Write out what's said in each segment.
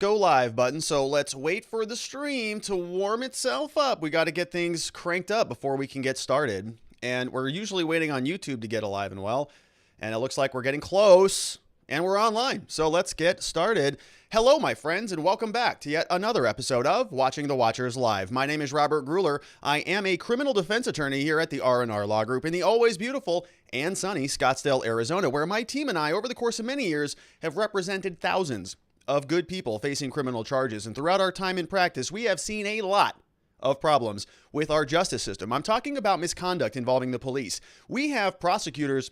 Go live button. So let's wait for the stream to warm itself up. We got to get things cranked up before we can get started. And we're usually waiting on YouTube to get alive and well. And it looks like we're getting close and we're online. So let's get started. Hello, my friends, and welcome back to yet another episode of Watching the Watchers Live. My name is Robert Gruler. I am a criminal defense attorney here at the R&R Law Group in the always beautiful and sunny Scottsdale, Arizona, where my team and I, over the course of many years, have represented thousands of good people facing criminal charges. And throughout our time in practice, we have seen a lot of problems with our justice system. I'm talking about misconduct involving the police. We have prosecutors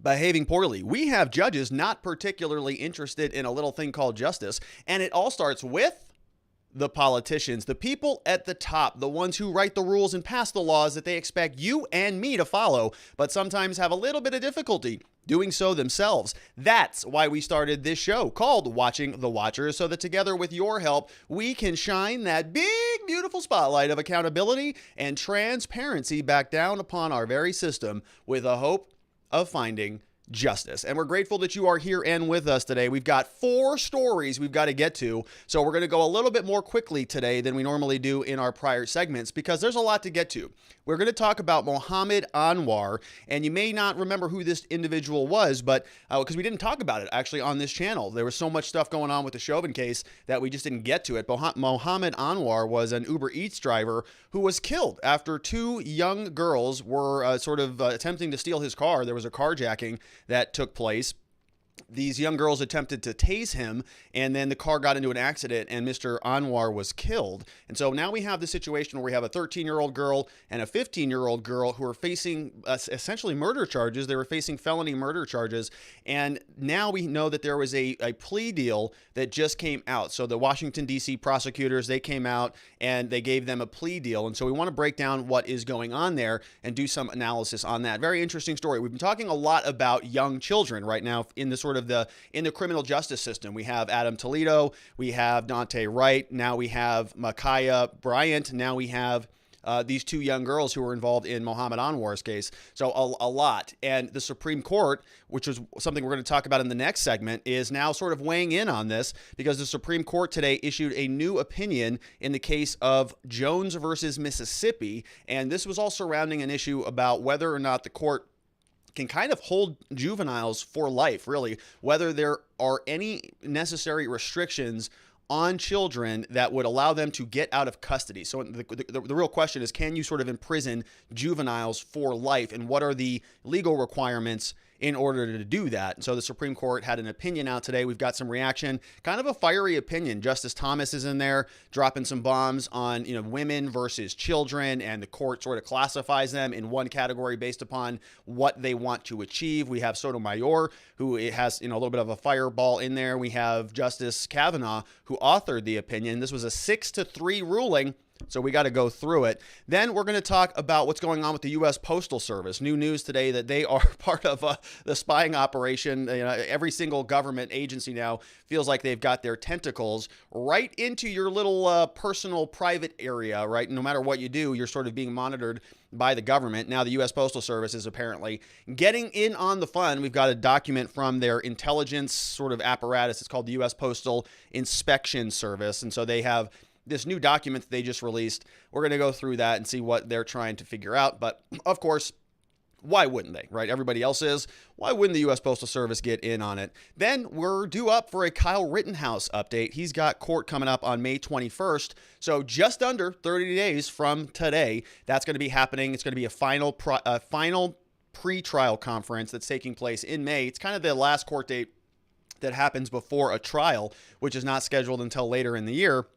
behaving poorly. We have judges not particularly interested in a little thing called justice. And it all starts with the politicians, the people at the top, the ones who write the rules and pass the laws that they expect you and me to follow, but sometimes have a little bit of difficulty doing so themselves. That's why we started this show called Watching the Watchers, so that together with your help, we can shine that big, beautiful spotlight of accountability and transparency back down upon our very system with a hope of finding justice. And we're grateful that you are here and with us today. We've got 4 stories we've got to get to, so we're going to go a little bit more quickly today than we normally do in our prior segments because there's a lot to get to. We're going to talk about Mohammad Anwar, and you may not remember who this individual was, but because we didn't talk about it actually on this channel. There was so much stuff going on with the Chauvin case that we just didn't get to it. Mohammad Anwar was an UberEats driver who was killed after 2 young girls were attempting to steal his car. There was a carjacking that took place. These young girls attempted to tase him, and then the car got into an accident, and Mr. Anwar was killed. And so now we have the situation where we have a 13-year-old girl and a 15-year-old girl who are facing essentially murder charges. They were facing felony murder charges, and now we know that there was a plea deal that just came out. So the Washington D.C. prosecutors, they came out and they gave them a plea deal. And so we want to break down what is going on there and do some analysis on that. Very interesting story. We've been talking a lot about young children right now in the in the criminal justice system. We have Adam Toledo, we have Dante Wright, now we have Ma'Khia Bryant, now we have these 2 young girls who were involved in Mohammad Anwar's case. So a lot. And the Supreme Court, which is something we're going to talk about in the next segment, is now sort of weighing in on this because the Supreme Court today issued a new opinion in the case of Jones versus Mississippi. And this was all surrounding an issue about whether or not the court can kind of hold juveniles for life, really, whether there are any necessary restrictions on children that would allow them to get out of custody. So the real question is, can you sort of imprison juveniles for life, and what are the legal requirements in order to do that? And so the Supreme Court had an opinion out today. We've got some reaction, kind of a fiery opinion. Justice Thomas is in there dropping some bombs on, women versus children, and the court sort of classifies them in one category based upon what they want to achieve. We have Sotomayor, who has, a little bit of a fireball in there. We have Justice Kavanaugh, who authored the opinion. This was a 6-3 ruling. So we got to go through it. Then we're going to talk about what's going on with the U.S. Postal Service. New news today that they are part of the spying operation. Every single government agency now feels like they've got their tentacles right into your little personal private area, right? No matter what you do, you're sort of being monitored by the government. Now the U.S. Postal Service is apparently getting in on the fun. We've got a document from their intelligence sort of apparatus. It's called the U.S. Postal Inspection Service. And so they have this new document that they just released. We're going to go through that and see what they're trying to figure out. But of course, why wouldn't they, right? Everybody else is. Why wouldn't the U.S. Postal Service get in on it? Then we're due up for a Kyle Rittenhouse update. He's got court coming up on May 21st. So just under 30 days from today, that's going to be happening. It's going to be a final pre-trial conference that's taking place in May. It's kind of the last court date that happens before a trial, which is not scheduled until later in the year.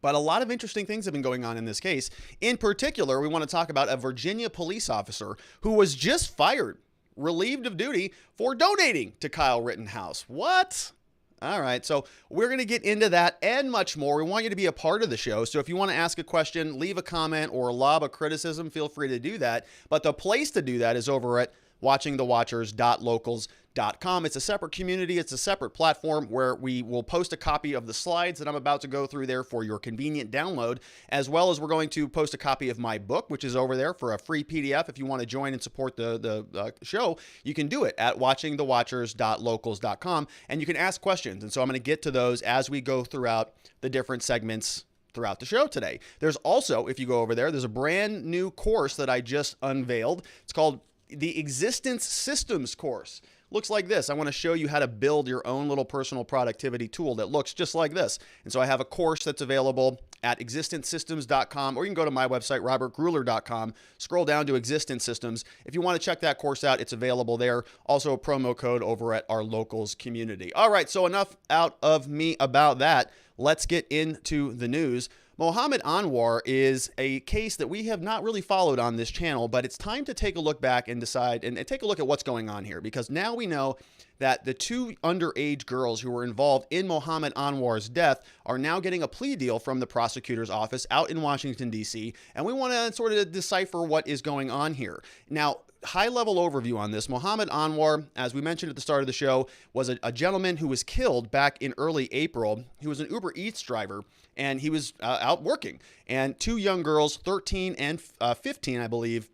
But a lot of interesting things have been going on in this case. In particular, we want to talk about a Virginia police officer who was just fired, relieved of duty for donating to Kyle Rittenhouse. What? All right, so we're going to get into that and much more. We want you to be a part of the show. So if you want to ask a question, leave a comment, or lob a criticism, feel free to do that. But the place to do that is over at watchingthewatchers.locals.com. It's a separate community. It's a separate platform where we will post a copy of the slides that I'm about to go through there for your convenient download, as well as we're going to post a copy of my book, which is over there for a free PDF. If you want to join and support the show, you can do it at watchingthewatchers.locals.com, and you can ask questions. And so I'm going to get to those as we go throughout the different segments throughout the show today. There's also, if you go over there, there's a brand new course that I just unveiled. It's called the Existence Systems course. Looks like this. I want to show you how to build your own little personal productivity tool that looks just like this. And so I have a course that's available at existencesystems.com, or you can go to my website, robertgruler.com, scroll down to Existence Systems. If you want to check that course out, it's available there. Also a promo code over at our locals community. All right, so enough out of me about that. Let's get into the news. Mohammad Anwar is a case that we have not really followed on this channel, but it's time to take a look back and decide and take a look at what's going on here, because now we know that the two underage girls who were involved in Mohammad Anwar's death are now getting a plea deal from the prosecutor's office out in Washington, D.C., and we want to sort of decipher what is going on here. Now, high-level overview on this. Mohammad Anwar, as we mentioned at the start of the show, was a gentleman who was killed back in early April. He was an UberEats driver, and he was out working. And two young girls, 13 and 15, I believe,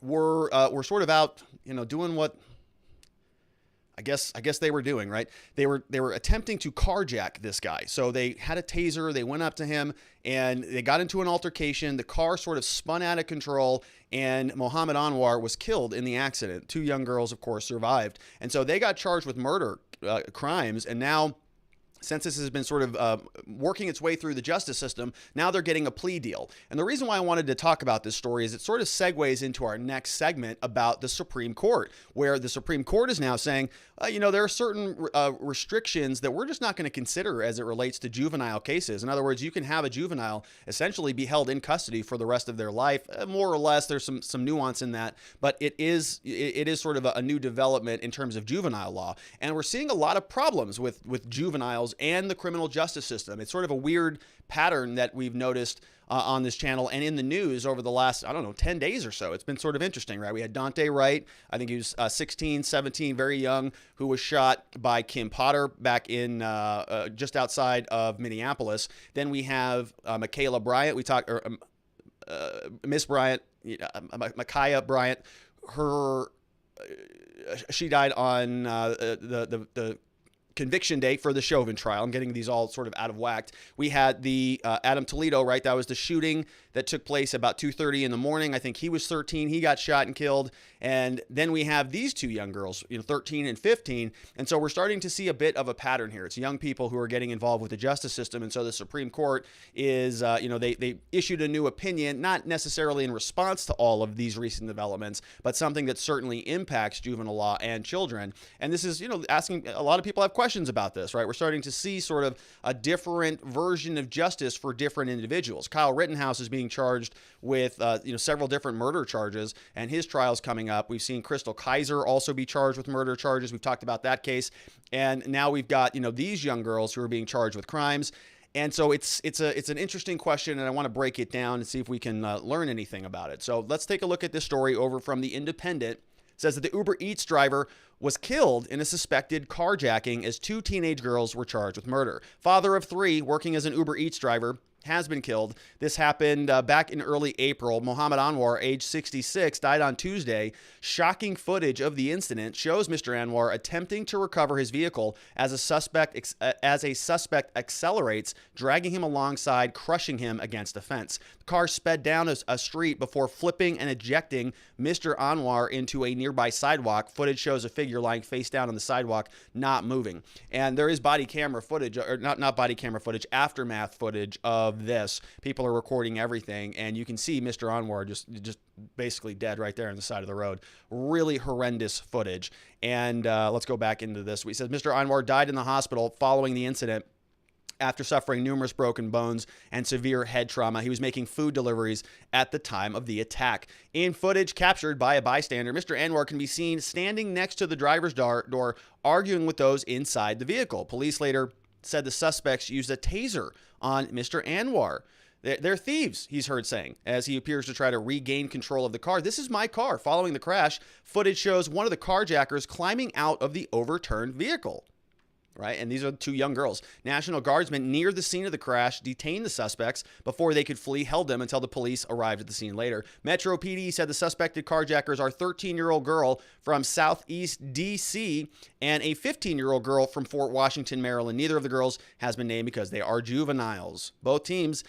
were sort of out, doing what I guess they were doing, right? They were attempting to carjack this guy. So they had a taser, they went up to him, and they got into an altercation. The car sort of spun out of control, and Mohammad Anwar was killed in the accident. Two young girls, of course, survived. And so they got charged with murder crimes, and now, since this has been sort of working its way through the justice system, now they're getting a plea deal. And the reason why I wanted to talk about this story is it sort of segues into our next segment about the Supreme Court, where the Supreme Court is now saying, there are certain restrictions that we're just not going to consider as it relates to juvenile cases. In other words, you can have a juvenile essentially be held in custody for the rest of their life, more or less. There's some nuance in that, but it is sort of a new development in terms of juvenile law. And we're seeing a lot of problems with juveniles and the criminal justice system. It's sort of a weird pattern that we've noticed on this channel and in the news over the last, 10 days or so. It's been sort of interesting, right? We had Dante Wright, I think he was 16, 17, very young, who was shot by Kim Potter back in just outside of Minneapolis. Then we have Michaela Bryant. Miss Bryant, Micaiah Bryant. She died on the conviction date for the Chauvin trial. I'm getting these all sort of out of whack. We had the Adam Toledo, right? That was the shooting that took place about 2:30 in the morning. I think he was 13. He got shot and killed. And then we have these two young girls, 13 and 15. And so we're starting to see a bit of a pattern here. It's young people who are getting involved with the justice system. And so the Supreme Court is, they issued a new opinion, not necessarily in response to all of these recent developments, but something that certainly impacts juvenile law and children. And this is, asking, a lot of people have questions about this, right? We're starting to see sort of a different version of justice for different individuals. Kyle Rittenhouse is being charged with, several different murder charges, and his trial's coming up. We've seen Crystal Kaiser also be charged with murder charges. We've talked about that case. And now we've got, these young girls who are being charged with crimes. And so it's an interesting question, and I want to break it down and see if we can learn anything about it. So let's take a look at this story over from The Independent. It says that the UberEats driver was killed in a suspected carjacking as two teenage girls were charged with murder. Father of three, working as an UberEats driver, has been killed. This happened back in early April. Mohammad Anwar, age 66, died on Tuesday. Shocking footage of the incident shows Mr. Anwar attempting to recover his vehicle as a suspect accelerates, dragging him alongside, crushing him against a fence. The car sped down a street before flipping and ejecting Mr. Anwar into a nearby sidewalk. Footage shows a figure lying face down on the sidewalk, not moving. And there is body camera footage, or not body camera footage, aftermath footage of this. People are recording everything, and you can see Mr. Anwar just basically dead right there on the side of the road. Really horrendous footage. And let's go back into this. He says Mr. Anwar died in the hospital following the incident after suffering numerous broken bones and severe head trauma. He was making food deliveries at the time of the attack. In footage captured by a bystander, Mr. Anwar can be seen standing next to the driver's door, arguing with those inside the vehicle. Police later said the suspects used a taser on Mr. Anwar. They're thieves, he's heard saying, as he appears to try to regain control of the car. This is my car. Following the crash, footage shows one of the carjackers climbing out of the overturned vehicle. Right? And these are two young girls. National Guardsmen near the scene of the crash detained the suspects before they could flee, held them until the police arrived at the scene later. Metro PD said the suspected carjackers are a 13-year-old girl from Southeast D.C. and a 15-year-old girl from Fort Washington, Maryland. Neither of the girls has been named because they are juveniles. Both teens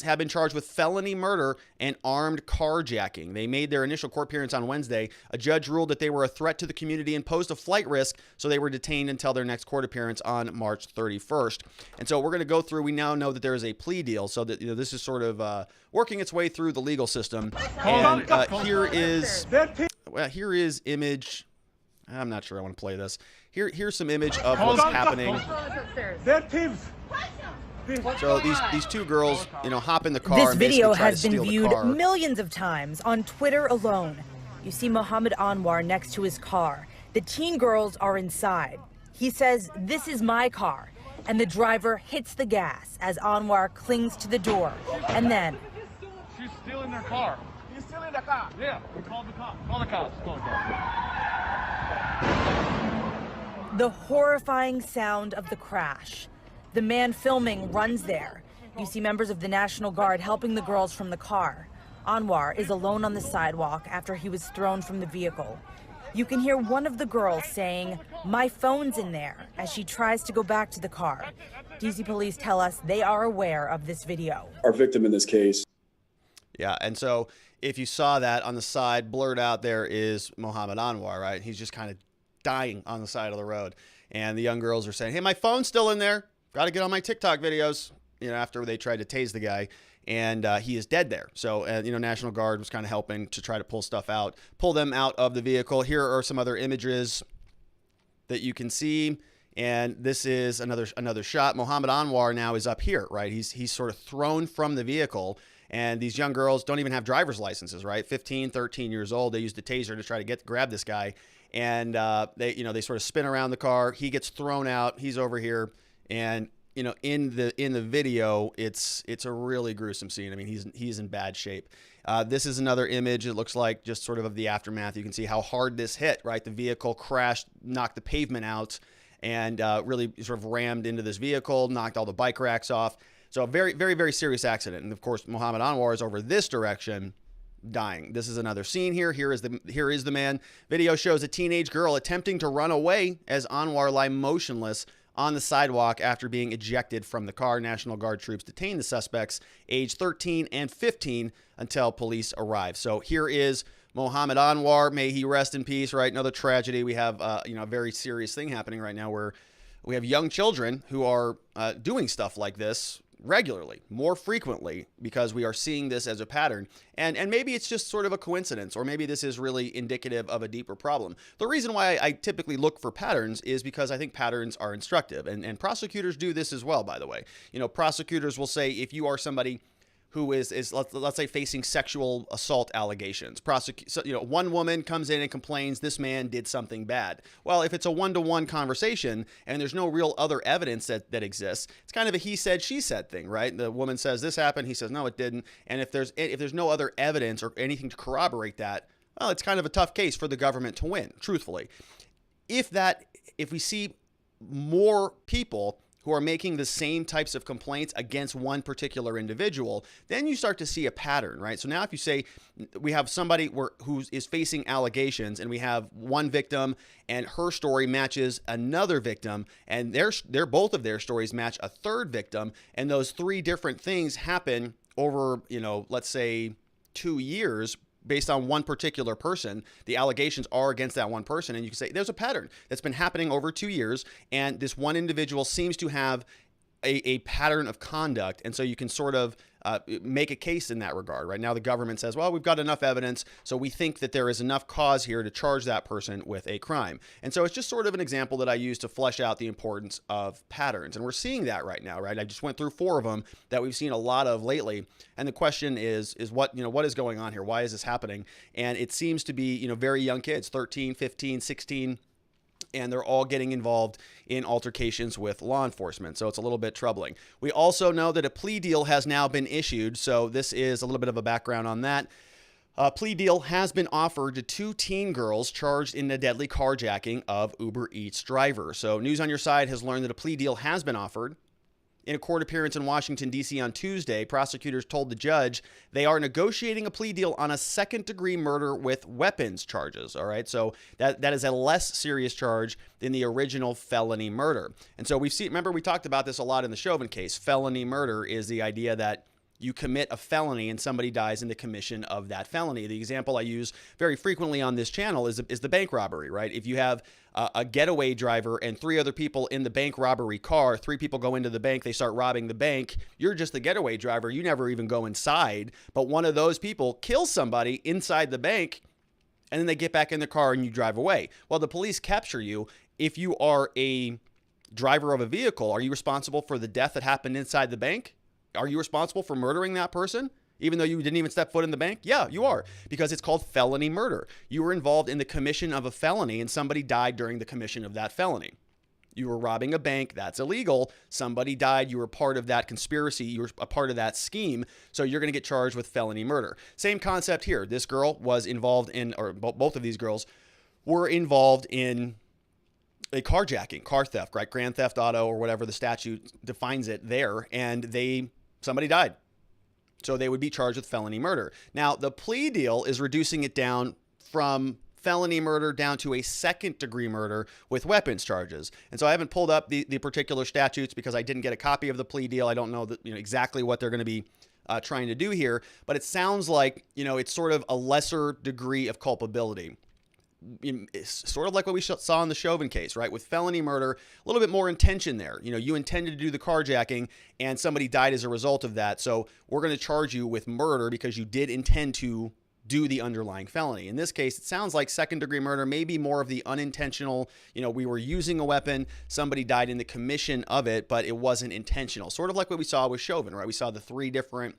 have been charged with felony murder and armed carjacking. They made their initial court appearance on Wednesday. A judge ruled that they were a threat to the community and posed a flight risk, so they were detained until their next court appearance on March 31st. And so we're going to go through, we now know that there is a plea deal, so that this is sort of working its way through the legal system. And here is image. I'm not sure I want to play this. Here's some image of what's happening. So these two girls, hop in the car. This video has been viewed millions of times on Twitter alone. You see Mohammad Anwar next to his car. The teen girls are inside. He says, "This is my car," and the driver hits the gas as Anwar clings to the door. And then... She's stealing their car. You're stealing the car? Yeah, we called the cops. Call the cops. Call the cops. The horrifying sound of the crash. The man filming runs there. You see members of the National Guard helping the girls from the car. Anwar is alone on the sidewalk after he was thrown from the vehicle. You can hear one of the girls saying, "My phone's in there," as she tries to go back to the car. DC police tell us they are aware of this video. Our victim in this case. Yeah, and so if you saw that on the side, blurred out, there is Mohammad Anwar, right? He's just kind of dying on the side of the road. And the young girls are saying, "Hey, my phone's still in there. Got to get on my TikTok videos," after they tried to tase the guy. And he is dead there. So, National Guard was kind of helping to try to pull them out of the vehicle. Here are some other images that you can see. And this is another shot. Mohammad Anwar now is up here, right? He's sort of thrown from the vehicle. And these young girls don't even have driver's licenses, right? 15, 13 years old. They used a taser to try to grab this guy. And they sort of spin around the car. He gets thrown out. He's over here. And in the video, it's a really gruesome scene. I mean, he's in bad shape. This is another image. It looks like just sort of the aftermath. You can see how hard this hit, right? The vehicle crashed, knocked the pavement out, and really sort of rammed into this vehicle, knocked all the bike racks off. So a very, very, very serious accident. And of course, Mohammad Anwar is over this direction, dying. This is another scene here. Here is the man. Video shows a teenage girl attempting to run away as Anwar lie motionless on the sidewalk after being ejected from the car. National Guard troops detained the suspects, aged 13 and 15, until police arrived. So here is Mohammad Anwar. May he rest in peace, right? Another tragedy. We have, a very serious thing happening right now where we have young children who are doing stuff like this regularly, more frequently, because we are seeing this as a pattern. And maybe it's just sort of a coincidence, or maybe this is really indicative of a deeper problem. The reason why I typically look for patterns is because I think patterns are instructive. And prosecutors do this as well, by the way. Prosecutors will say, if you are somebody who is let's say facing sexual assault allegations. One woman comes in and complains this man did something bad. Well, if it's a one-to-one conversation and there's no real other evidence that exists, it's kind of a he said, she said thing, right? The woman says this happened, he says no, it didn't. And if there's no other evidence or anything to corroborate that, well, it's kind of a tough case for the government to win, truthfully. If we see more people who are making the same types of complaints against one particular individual, then you start to see a pattern, right? So now if you say we have somebody who is facing allegations and we have one victim and her story matches another victim and both of their stories match a third victim, and those three different things happen over, let's say 2 years, based on one particular person, the allegations are against that one person. And you can say there's a pattern that's been happening over 2 years. And this one individual seems to have a pattern of conduct. And so you can sort of make a case in that regard. Right now, the government says, well, we've got enough evidence, so we think that there is enough cause here to charge that person with a crime. And so it's just sort of an example that I use to flesh out the importance of patterns. And we're seeing that right now, right? I just went through 4 of them that we've seen a lot of lately. And the question is what is going on here? Why is this happening? And it seems to be, very young kids, 13, 15, 16, and they're all getting involved in altercations with law enforcement. So it's a little bit troubling. We also know that a plea deal has now been issued. So this is a little bit of a background on that. A plea deal has been offered to 2 teen girls charged in the deadly carjacking of UberEats driver. So News on Your Side has learned that a plea deal has been offered. In a court appearance in Washington, D.C. on Tuesday, prosecutors told the judge they are negotiating a plea deal on a second-degree murder with weapons charges. All right, so that is a less serious charge than the original felony murder. And so remember we talked about this a lot in the Chauvin case. Felony murder is the idea that you commit a felony and somebody dies in the commission of that felony. The example I use very frequently on this channel is the bank robbery, right? If you have a getaway driver and 3 other people in the bank robbery car, 3 people go into the bank, they start robbing the bank, you're just the getaway driver, you never even go inside, but one of those people kills somebody inside the bank, and then they get back in the car and you drive away. Well, the police capture you. If you are a driver of a vehicle, are you responsible for the death that happened inside the bank? Are you responsible for murdering that person, even though you didn't even step foot in the bank? Yeah, you are, because it's called felony murder. You were involved in the commission of a felony, and somebody died during the commission of that felony. You were robbing a bank. That's illegal. Somebody died. You were part of that conspiracy. You were a part of that scheme. So you're going to get charged with felony murder. Same concept here. This girl was involved in, or both of these girls were involved in a carjacking, car theft, right? Grand theft auto or whatever the statute defines it there. And somebody died. So they would be charged with felony murder. Now, the plea deal is reducing it down from felony murder down to a second-degree murder with weapons charges. And so I haven't pulled up the particular statutes because I didn't get a copy of the plea deal. I don't know exactly what they're going to be trying to do here. But it sounds like, it's sort of a lesser degree of culpability. It's sort of like what we saw in the Chauvin case, right? With felony murder, a little bit more intention there. You intended to do the carjacking and somebody died as a result of that. So we're going to charge you with murder because you did intend to do the underlying felony. In this case, it sounds like second-degree murder, maybe more of the unintentional, we were using a weapon, somebody died in the commission of it, but it wasn't intentional. Sort of like what we saw with Chauvin, right? We saw the 3 different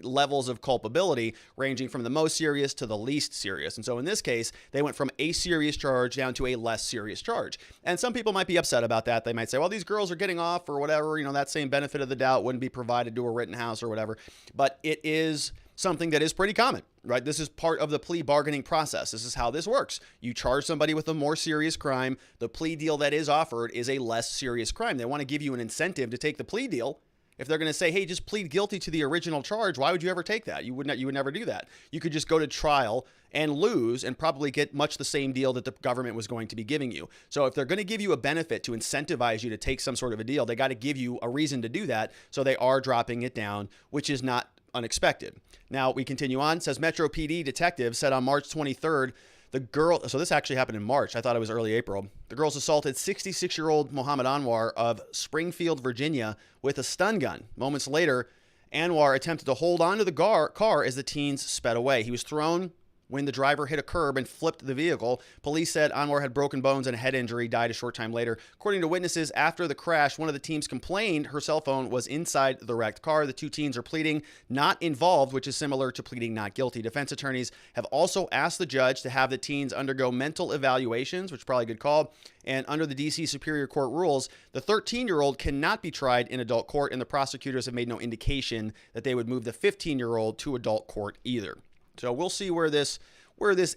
levels of culpability ranging from the most serious to the least serious. And so in this case, they went from a serious charge down to a less serious charge. And some people might be upset about that. They might say, well, these girls are getting off or whatever, that same benefit of the doubt wouldn't be provided to a Rittenhouse or whatever. But it is something that is pretty common, right? This is part of the plea bargaining process. This is how this works. You charge somebody with a more serious crime. The plea deal that is offered is a less serious crime. They want to give you an incentive to take the plea deal. If they're going to say, hey, just plead guilty to the original charge, why would you ever take that? You would never do that. You could just go to trial and lose and probably get much the same deal that the government was going to be giving you. So if they're going to give you a benefit to incentivize you to take some sort of a deal, they got to give you a reason to do that. So they are dropping it down, which is not unexpected. Now we continue on. It says Metro PD detectives said on March 23rd, the girl, so this actually happened in March. I thought it was early April. The girls assaulted 66-year-old Mohammad Anwar of Springfield, Virginia with a stun gun. Moments later, Anwar attempted to hold onto the car as the teens sped away. He was thrown when the driver hit a curb and flipped the vehicle. Police said Anwar had broken bones and a head injury, died a short time later. According to witnesses, after the crash, one of the teens complained her cell phone was inside the wrecked car. The 2 teens are pleading not involved, which is similar to pleading not guilty. Defense attorneys have also asked the judge to have the teens undergo mental evaluations, which is probably a good call. And under the D.C. Superior Court rules, the 13-year-old cannot be tried in adult court, and the prosecutors have made no indication that they would move the 15-year-old to adult court either. So we'll see where this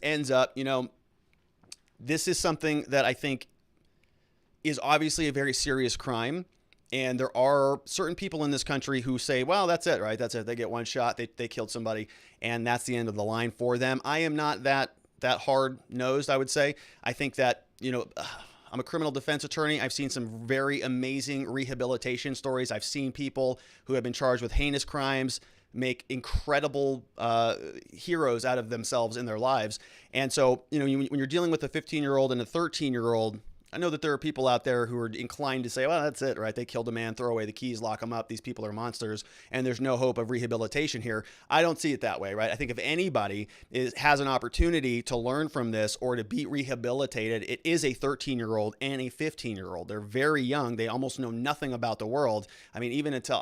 ends up. This is something that I think is obviously a very serious crime. And there are certain people in this country who say, well, that's it, right? That's it. They get one shot. They killed somebody. And that's the end of the line for them. I am not that hard-nosed, I would say. I think that, I'm a criminal defense attorney. I've seen some very amazing rehabilitation stories. I've seen people who have been charged with heinous crimes make incredible heroes out of themselves in their lives. And so, when you're dealing with a 15-year-old and a 13-year-old, I know that there are people out there who are inclined to say, well, that's it, right? They killed a man, throw away the keys, lock them up. These people are monsters, and there's no hope of rehabilitation here. I don't see it that way, right? I think if anybody has an opportunity to learn from this or to be rehabilitated, it is a 13-year-old and a 15-year-old. They're very young. They almost know nothing about the world. I mean, even until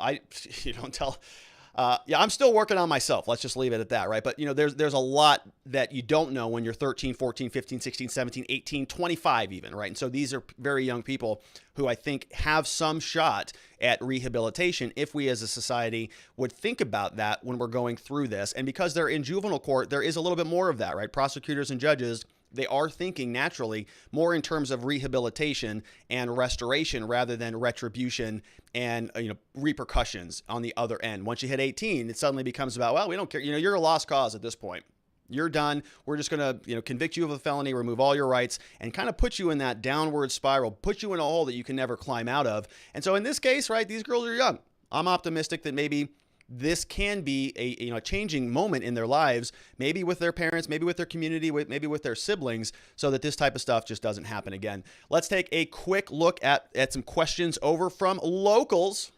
Yeah, I'm still working on myself. Let's just leave it at that, right? But, there's a lot that you don't know when you're 13, 14, 15, 16, 17, 18, 25 even, right? And so these are very young people who I think have some shot at rehabilitation if we as a society would think about that when we're going through this. And because they're in juvenile court, there is a little bit more of that, right? Prosecutors and judges, they are thinking naturally more in terms of rehabilitation and restoration rather than retribution and repercussions on the other end. Once you hit 18, it suddenly becomes about, well, we don't care. You're a lost cause at this point. You're done. We're just going to convict you of a felony, remove all your rights, and kind of put you in that downward spiral, put you in a hole that you can never climb out of. And so in this case, right, these girls are young. I'm optimistic that maybe this can be a changing moment in their lives, maybe with their parents, maybe with their community, maybe with their siblings, so that this type of stuff just doesn't happen again. Let's take a quick look at some questions over from locals.com,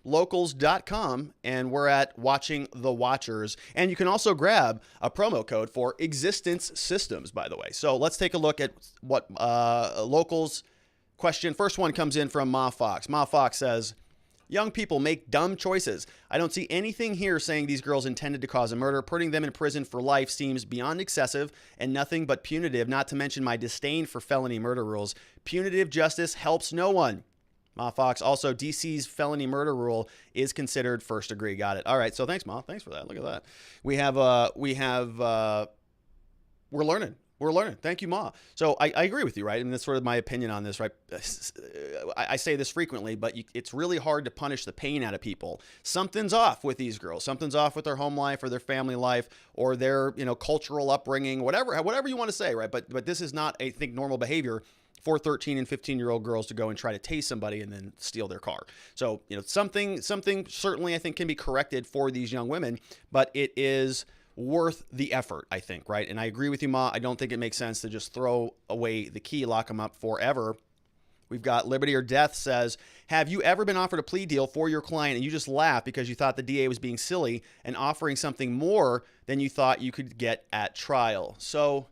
and we're at Watching the Watchers. And you can also grab a promo code for Existence Systems, by the way. So let's take a look at what Locals question. First one comes in from Ma Fox. Ma Fox says, young people make dumb choices. I don't see anything here saying these girls intended to cause a murder. Putting them in prison for life seems beyond excessive and nothing but punitive, not to mention my disdain for felony murder rules. Punitive justice helps no one. Ma Fox, also DC's felony murder rule is considered first degree. Got it. All right. So thanks, Ma. Thanks for that. Look at that. We're learning. We're learning. Thank you, Ma. So I agree with you, right? And that's sort of my opinion on this, right? I say this frequently, but it's really hard to punish the pain out of people. Something's off with these girls. Something's off with their home life or their family life or their, cultural upbringing, whatever you want to say, right? But this is not, I think, normal behavior for 13 and 15-year-old girls to go and try to tase somebody and then steal their car. So, something certainly I think can be corrected for these young women, but it is worth the effort, I think, right? And I agree with you, Ma. I don't think it makes sense to just throw away the key, lock them up forever. We've got Liberty or Death says, have you ever been offered a plea deal for your client and you just laughed because you thought the DA was being silly and offering something more than you thought you could get at trial? So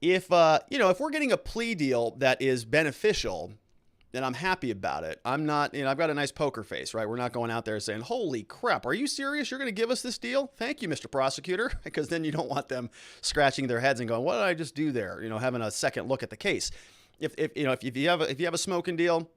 if we're getting a plea deal that is beneficial, then I'm happy about it. I'm not, I've got a nice poker face, right? We're not going out there saying, holy crap, are you serious? You're going to give us this deal? Thank you, Mr. Prosecutor. Because then you don't want them scratching their heads and going, what did I just do there? Having a second look at the case. If you have a smoking deal,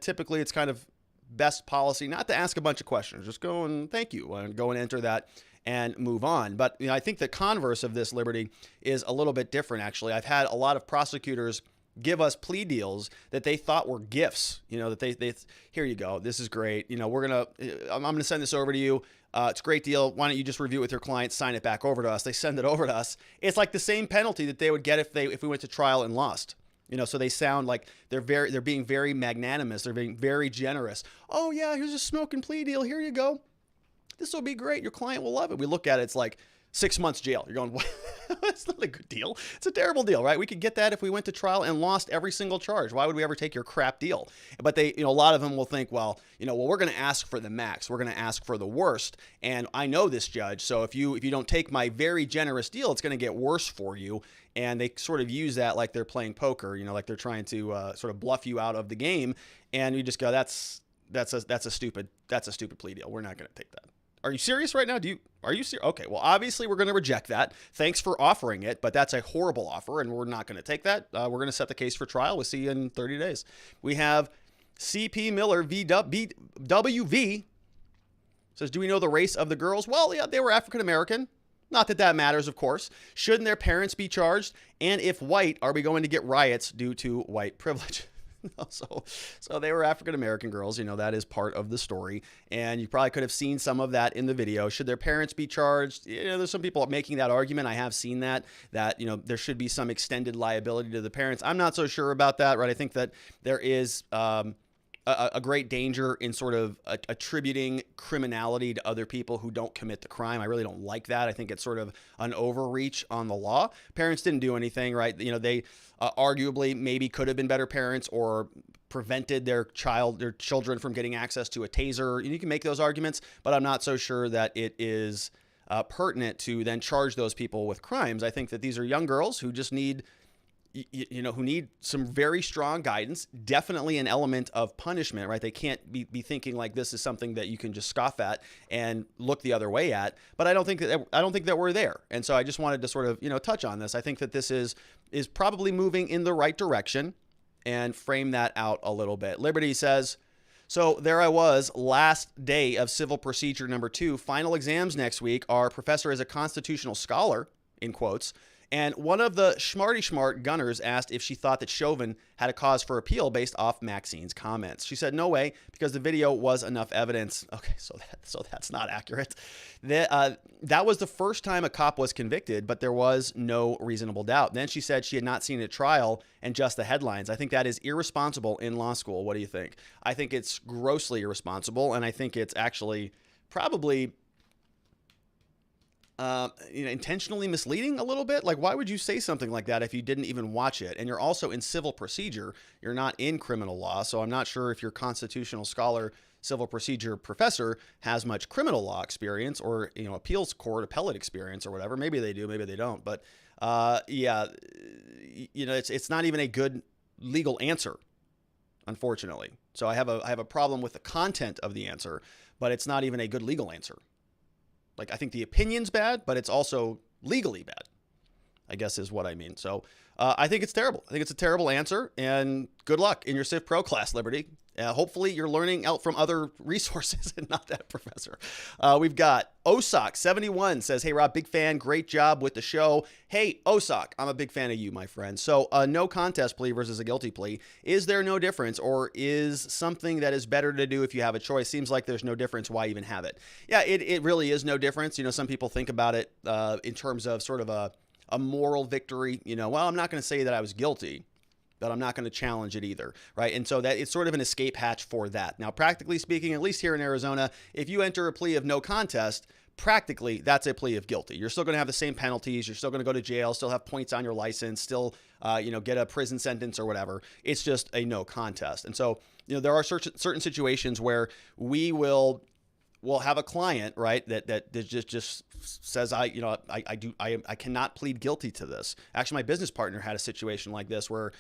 typically it's kind of best policy not to ask a bunch of questions. Just go and thank you and go and enter that and move on. But I think the converse of this, Liberty, is a little bit different, actually. I've had a lot of prosecutors give us plea deals that they thought were gifts, that they here you go. This is great. I'm going to send this over to you. It's a great deal. Why don't you just review it with your client, sign it back over to us. They send it over to us. It's like the same penalty that they would get if we went to trial and lost. So they sound like they're being very magnanimous. They're being very generous. Oh yeah, here's a smoking plea deal. Here you go. This will be great. Your client will love it. We look at it. It's like 6 months jail. You're going, what? That's not a good deal. It's a terrible deal, right? We could get that if we went to trial and lost every single charge. Why would we ever take your crap deal? But they, a lot of them will think, well, we're going to ask for the max. We're going to ask for the worst. And I know this judge. So if you don't take my very generous deal, it's going to get worse for you. And they sort of use that like they're playing poker, like they're trying to sort of bluff you out of the game. And you just go, that's a stupid plea deal. We're not going to take that. Are you serious right now? Are you serious? Okay, well, obviously we're going to reject that. Thanks for offering it, but that's a horrible offer, and we're not going to take that. We're going to set the case for trial. We'll see you in 30 days. We have CP Miller WV says, do we know the race of the girls? Well, yeah, they were African American. Not that that matters, of course. Shouldn't their parents be charged? And if white, are we going to get riots due to white privilege? So they were African-American girls, that is part of the story. And you probably could have seen some of that in the video. Should their parents be charged? There's some people making that argument. I have seen that there should be some extended liability to the parents. I'm not so sure about that, right? I think that there is a great danger in sort of attributing criminality to other people who don't commit the crime. I really don't like that. I think it's sort of an overreach on the law. Parents didn't do anything, right? They arguably maybe could have been better parents or prevented their children from getting access to a taser. You can make those arguments, but I'm not so sure that it is pertinent to then charge those people with crimes. I think that these are young girls who just need who need some very strong guidance, definitely an element of punishment, right? They can't be thinking like this is something that you can just scoff at and look the other way at. But I don't think that we're there. And so I just wanted to sort of, touch on this. I think that this is probably moving in the right direction and frame that out a little bit. Liberty says, so there I was, last day of civil procedure number 2. Final exams next week. Our professor is a constitutional scholar, in quotes. And one of the smart gunners asked if she thought that Chauvin had a cause for appeal based off Maxine's comments. She said, no way, because the video was enough evidence. Okay, so that's not accurate. That was the first time a cop was convicted, but there was no reasonable doubt. Then she said she had not seen a trial and just the headlines. I think that is irresponsible in law school. What do you think? I think it's grossly irresponsible, and I think it's actually probably intentionally misleading a little bit. Like, why would you say something like that if you didn't even watch it? And you're also in civil procedure. You're not in criminal law. So I'm not sure if your constitutional scholar, civil procedure professor has much criminal law experience or, appeals court, appellate experience or whatever. Maybe they do, maybe they don't. But it's not even a good legal answer, unfortunately. So I have a problem with the content of the answer, but it's not even a good legal answer. Like, I think the opinion's bad, but it's also legally bad, I guess is what I mean. So I think it's terrible. I think it's a terrible answer, and good luck in your Civ Pro class, Liberty. Hopefully you're learning out from other resources and not that professor. We've got Osak71 says, hey, Rob, big fan. Great job with the show. Hey, Osak, I'm a big fan of you, my friend. So a no contest plea versus a guilty plea. Is there no difference, or is something that is better to do if you have a choice? Seems like there's no difference. Why even have it? Yeah, it really is no difference. Some people think about it in terms of sort of a moral victory. Well, I'm not going to say that I was guilty, but I'm not going to challenge it either, right? And so that it's sort of an escape hatch for that. Now, practically speaking, at least here in Arizona, if you enter a plea of no contest, practically that's a plea of guilty. You're still going to have the same penalties. You're still going to go to jail, still have points on your license, still, get a prison sentence or whatever. It's just a no contest. And so, there are certain situations where we'll have a client, right, that just says, I cannot plead guilty to this. Actually, my business partner had a situation like this where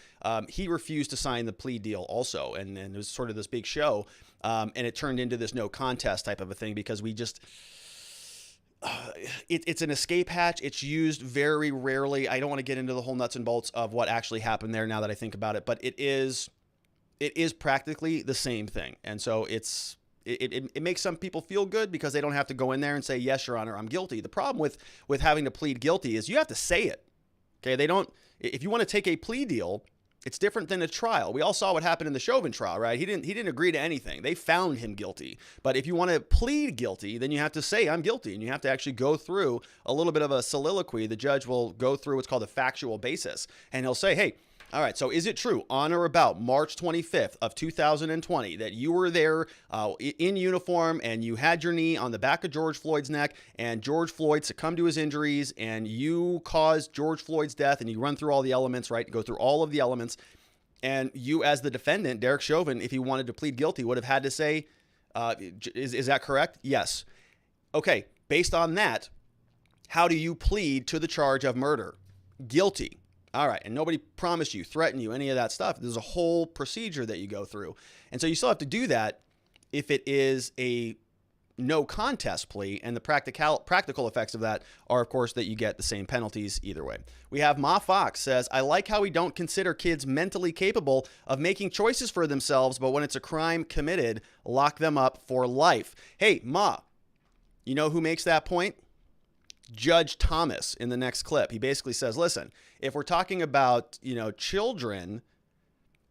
he refused to sign the plea deal also. And it was sort of this big show. And it turned into this no contest type of a thing because we just, it's an escape hatch. It's used very rarely. I don't want to get into the whole nuts and bolts of what actually happened there now that I think about it, but it is practically the same thing. And so it makes some people feel good because they don't have to go in there and say, yes, Your Honor, I'm guilty. The problem with having to plead guilty is you have to say it. Okay. If you want to take a plea deal, it's different than a trial. We all saw what happened in the Chauvin trial, right? He didn't agree to anything. They found him guilty. But if you want to plead guilty, then you have to say I'm guilty, and you have to actually go through a little bit of a soliloquy. The judge will go through what's called a factual basis, and he'll say, hey, all right, so is it true on or about March 25th of 2020 that you were there in uniform and you had your knee on the back of George Floyd's neck and George Floyd succumbed to his injuries and you caused George Floyd's death, and you run through all the elements, right? Go through all of the elements. And you as the defendant, Derek Chauvin, if he wanted to plead guilty, would have had to say, is that correct? Yes. Okay, based on that, how do you plead to the charge of murder? Guilty. All right. And nobody promised you, threatened you, any of that stuff. There's a whole procedure that you go through. And so you still have to do that if it is a no contest plea. And the practical effects of that are, of course, that you get the same penalties either way. We have Ma Fox says, I like how we don't consider kids mentally capable of making choices for themselves, but when it's a crime committed, lock them up for life. Hey, Ma, you know who makes that point? Judge Thomas in the next clip. He basically says, listen, if we're talking about, children,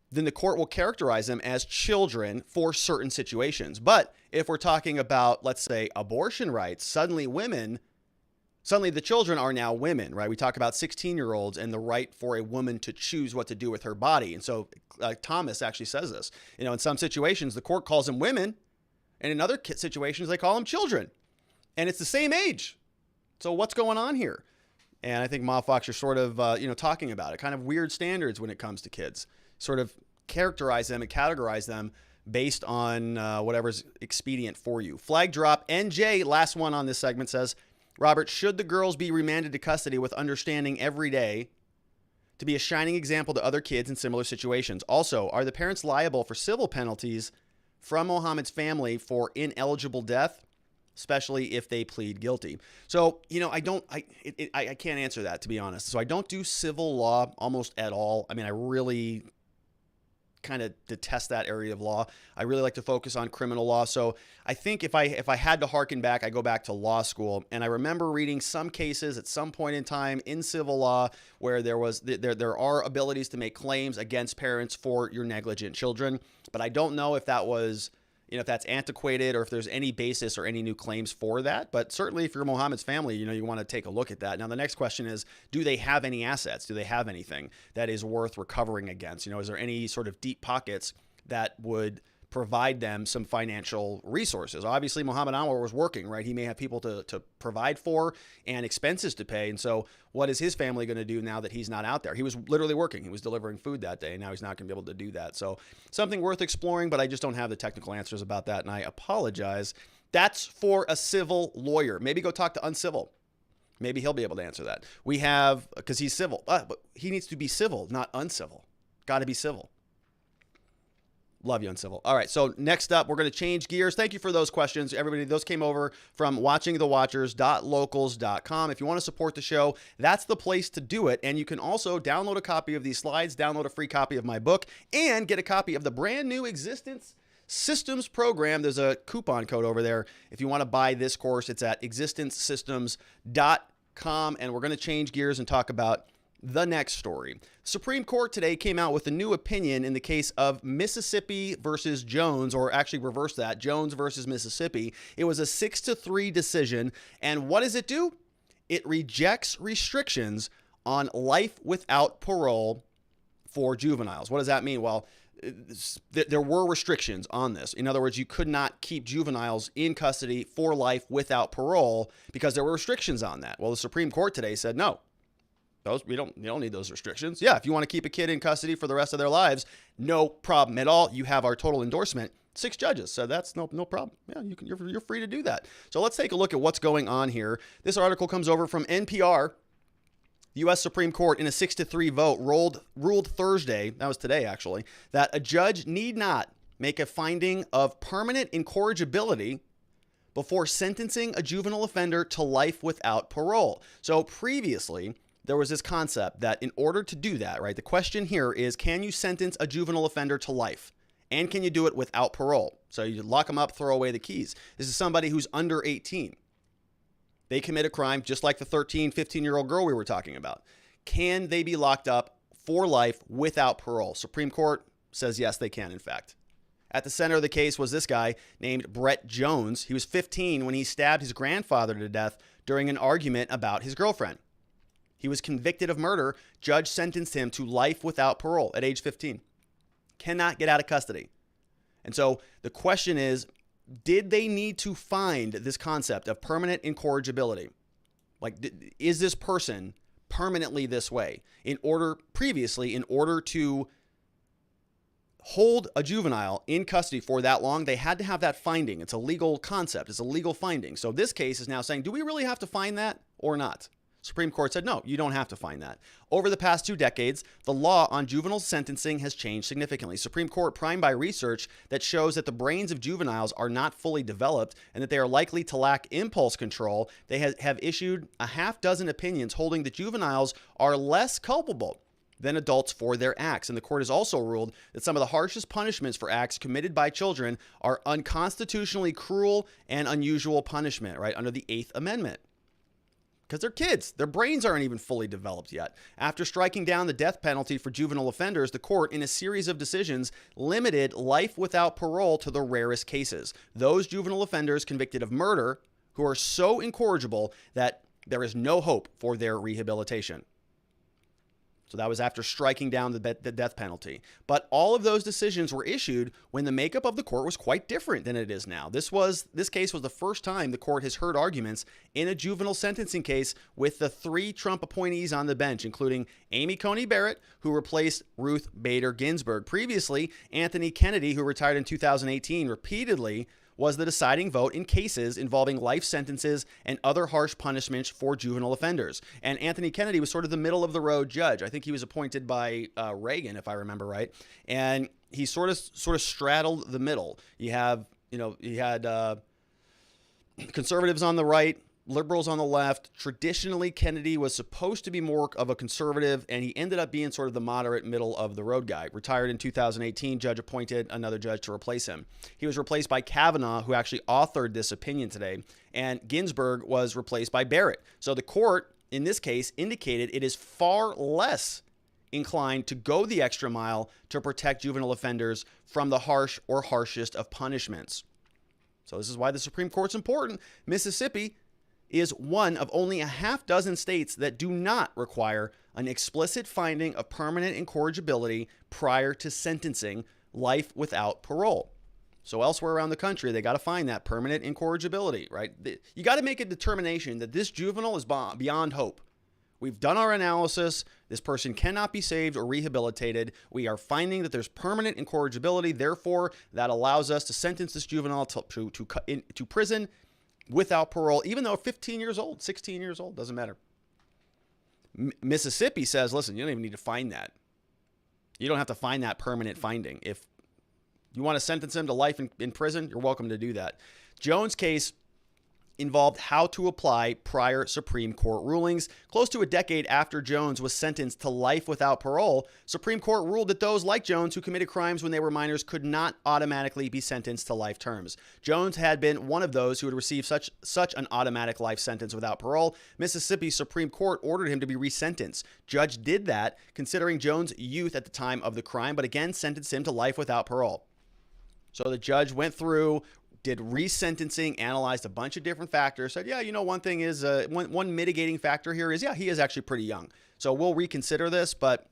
then the court will characterize them as children for certain situations. But if we're talking about, let's say, abortion rights, suddenly the children are now women, right? We talk about 16-year-olds and the right for a woman to choose what to do with her body. And so Thomas actually says this, in some situations, the court calls them women, and in other situations, they call them children. And it's the same age. So what's going on here? And I think Ma Fox are sort of, talking about it. Kind of weird standards when it comes to kids. Sort of characterize them and categorize them based on whatever's expedient for you. Flag drop. NJ, last one on this segment, says, Robert, should the girls be remanded to custody with understanding every day to be a shining example to other kids in similar situations. Also, are the parents liable for civil penalties from Mohammed's family for ineligible death, especially if they plead guilty? So, I can't answer that, to be honest. So I don't do civil law almost at all. I mean, I really kind of detest that area of law. I really like to focus on criminal law. So I think if I had to harken back, I go back to law school. And I remember reading some cases at some point in time in civil law where there are abilities to make claims against parents for your negligent children. But I don't know if that was, if that's antiquated or if there's any basis or any new claims for that. But certainly if you're Mohammed's family, you want to take a look at that. Now, the next question is, do they have any assets? Do they have anything that is worth recovering against? Is there any sort of deep pockets that would provide them some financial resources? Obviously, Mohammad Anwar was working, right? He may have people to provide for and expenses to pay. And so what is his family going to do now that he's not out there? He was literally working. He was delivering food that day, and now he's not going to be able to do that. So something worth exploring, but I just don't have the technical answers about that, and I apologize. That's for a civil lawyer. Maybe go talk to Uncivil. Maybe he'll be able to answer that. We have, because he's civil, but he needs to be civil, not uncivil. Got to be civil. Love you, Uncivil. All right, so next up, we're going to change gears. Thank you for those questions, everybody. Those came over from watchingthewatchers.locals.com. If you want to support the show, that's the place to do it. And you can also download a copy of these slides, download a free copy of my book, and get a copy of the brand new Existence Systems program. There's a coupon code over there. If you want to buy this course, it's at existencesystems.com. And we're going to change gears and talk about the next story. Supreme Court today came out with a new opinion in the case of Mississippi versus Jones, or actually reverse that, Jones versus Mississippi. It was a 6-3 decision. And what does it do? It rejects restrictions on life without parole for juveniles. What does that mean? Well, there were restrictions on this. In other words, you could not keep juveniles in custody for life without parole because there were restrictions on that. Well, the Supreme Court today said no. You don't need those restrictions. Yeah, if you want to keep a kid in custody for the rest of their lives, no problem at all. You have our total endorsement. 6 judges said that's no problem. Yeah, you're free to do that. So let's take a look at what's going on here. This article comes over from NPR. The U.S. Supreme Court, in a 6-3 vote, ruled Thursday, that was today actually, that a judge need not make a finding of permanent incorrigibility before sentencing a juvenile offender to life without parole. So previously, there was this concept that in order to do that, right, the question here is, can you sentence a juvenile offender to life? And can you do it without parole? So you lock them up, throw away the keys. This is somebody who's under 18. They commit a crime just like the 13, 15-year-old girl we were talking about. Can they be locked up for life without parole? Supreme Court says yes, they can, in fact. At the center of the case was this guy named Brett Jones. He was 15 when he stabbed his grandfather to death during an argument about his girlfriend. He was convicted of murder. Judge sentenced him to life without parole at age 15. Cannot get out of custody. And so the question is, did they need to find this concept of permanent incorrigibility? Like, is this person permanently this way? In order to hold a juvenile in custody for that long, they had to have that finding. It's a legal concept. It's a legal finding. So this case is now saying, do we really have to find that or not? Supreme Court said, no, you don't have to find that. Over the past 2 decades, the law on juvenile sentencing has changed significantly. Supreme Court primed by research that shows that the brains of juveniles are not fully developed and that they are likely to lack impulse control. They have issued a half dozen opinions holding that juveniles are less culpable than adults for their acts. And the court has also ruled that some of the harshest punishments for acts committed by children are unconstitutionally cruel and unusual punishment, right, under the 8th Amendment. Because they're kids. Their brains aren't even fully developed yet. After striking down the death penalty for juvenile offenders, the court, in a series of decisions, limited life without parole to the rarest cases. Those juvenile offenders convicted of murder who are so incorrigible that there is no hope for their rehabilitation. So that was after striking down the death penalty. But all of those decisions were issued when the makeup of the court was quite different than it is now. This case was the first time the court has heard arguments in a juvenile sentencing case with the 3 Trump appointees on the bench, including Amy Coney Barrett, who replaced Ruth Bader Ginsburg. Previously, Anthony Kennedy, who retired in 2018, repeatedly was the deciding vote in cases involving life sentences and other harsh punishments for juvenile offenders. And Anthony Kennedy was sort of the middle of the road judge. I think he was appointed by Reagan, if I remember right. And he sort of straddled the middle. You had conservatives on the right, liberals on the left. Traditionally, Kennedy was supposed to be more of a conservative, and he ended up being sort of the moderate middle of the road guy. Retired in 2018, judge appointed another judge to replace him. He was replaced by Kavanaugh, who actually authored this opinion today, and Ginsburg was replaced by Barrett. So the court, in this case, indicated it is far less inclined to go the extra mile to protect juvenile offenders from the harsh or harshest of punishments. So this is why the Supreme Court's important. Mississippi is one of only a half dozen states that do not require an explicit finding of permanent incorrigibility prior to sentencing, life without parole. So elsewhere around the country, they got to find that permanent incorrigibility, right? You got to make a determination that this juvenile is beyond hope. We've done our analysis. This person cannot be saved or rehabilitated. We are finding that there's permanent incorrigibility. Therefore, that allows us to sentence this juvenile to prison without parole, even though 15 years old, 16 years old, doesn't matter. Mississippi says, listen, you don't even need to find that. You don't have to find that permanent finding. If you want to sentence him to life in prison, you're welcome to do that. Jones' case involved how to apply prior Supreme Court rulings. Close to a decade after Jones was sentenced to life without parole, Supreme Court ruled that those like Jones who committed crimes when they were minors could not automatically be sentenced to life terms. Jones had been one of those who had received such an automatic life sentence without parole. Mississippi Supreme Court ordered him to be resentenced. Judge did that, considering Jones' youth at the time of the crime, but again sentenced him to life without parole. So the judge went through, did resentencing, analyzed a bunch of different factors, said, yeah, one thing is, one mitigating factor here is, yeah, he is actually pretty young. So we'll reconsider this, but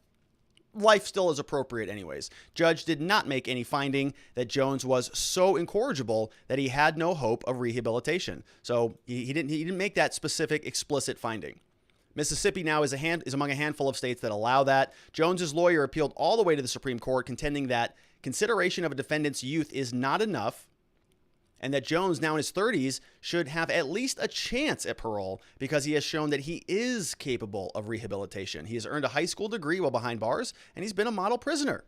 life still is appropriate anyways. Judge did not make any finding that Jones was so incorrigible that he had no hope of rehabilitation. So he didn't make that specific, explicit finding. Mississippi now is among a handful of states that allow that. Jones's lawyer appealed all the way to the Supreme Court, contending that consideration of a defendant's youth is not enough, and that Jones, now in his 30s, should have at least a chance at parole because he has shown that he is capable of rehabilitation. He has earned a high school degree while behind bars, and he's been a model prisoner.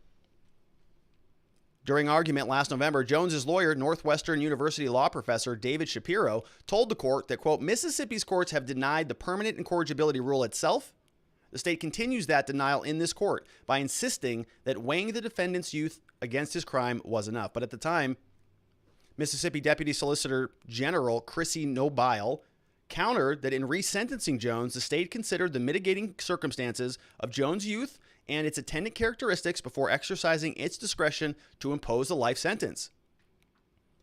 During argument last November, Jones's lawyer, Northwestern University law professor David Shapiro, told the court that, quote, Mississippi's courts have denied the permanent incorrigibility rule itself. The state continues that denial in this court by insisting that weighing the defendant's youth against his crime was enough. But at the time, Mississippi Deputy Solicitor General Chrissy Nobile countered that in resentencing Jones, the state considered the mitigating circumstances of Jones' youth and its attendant characteristics before exercising its discretion to impose a life sentence.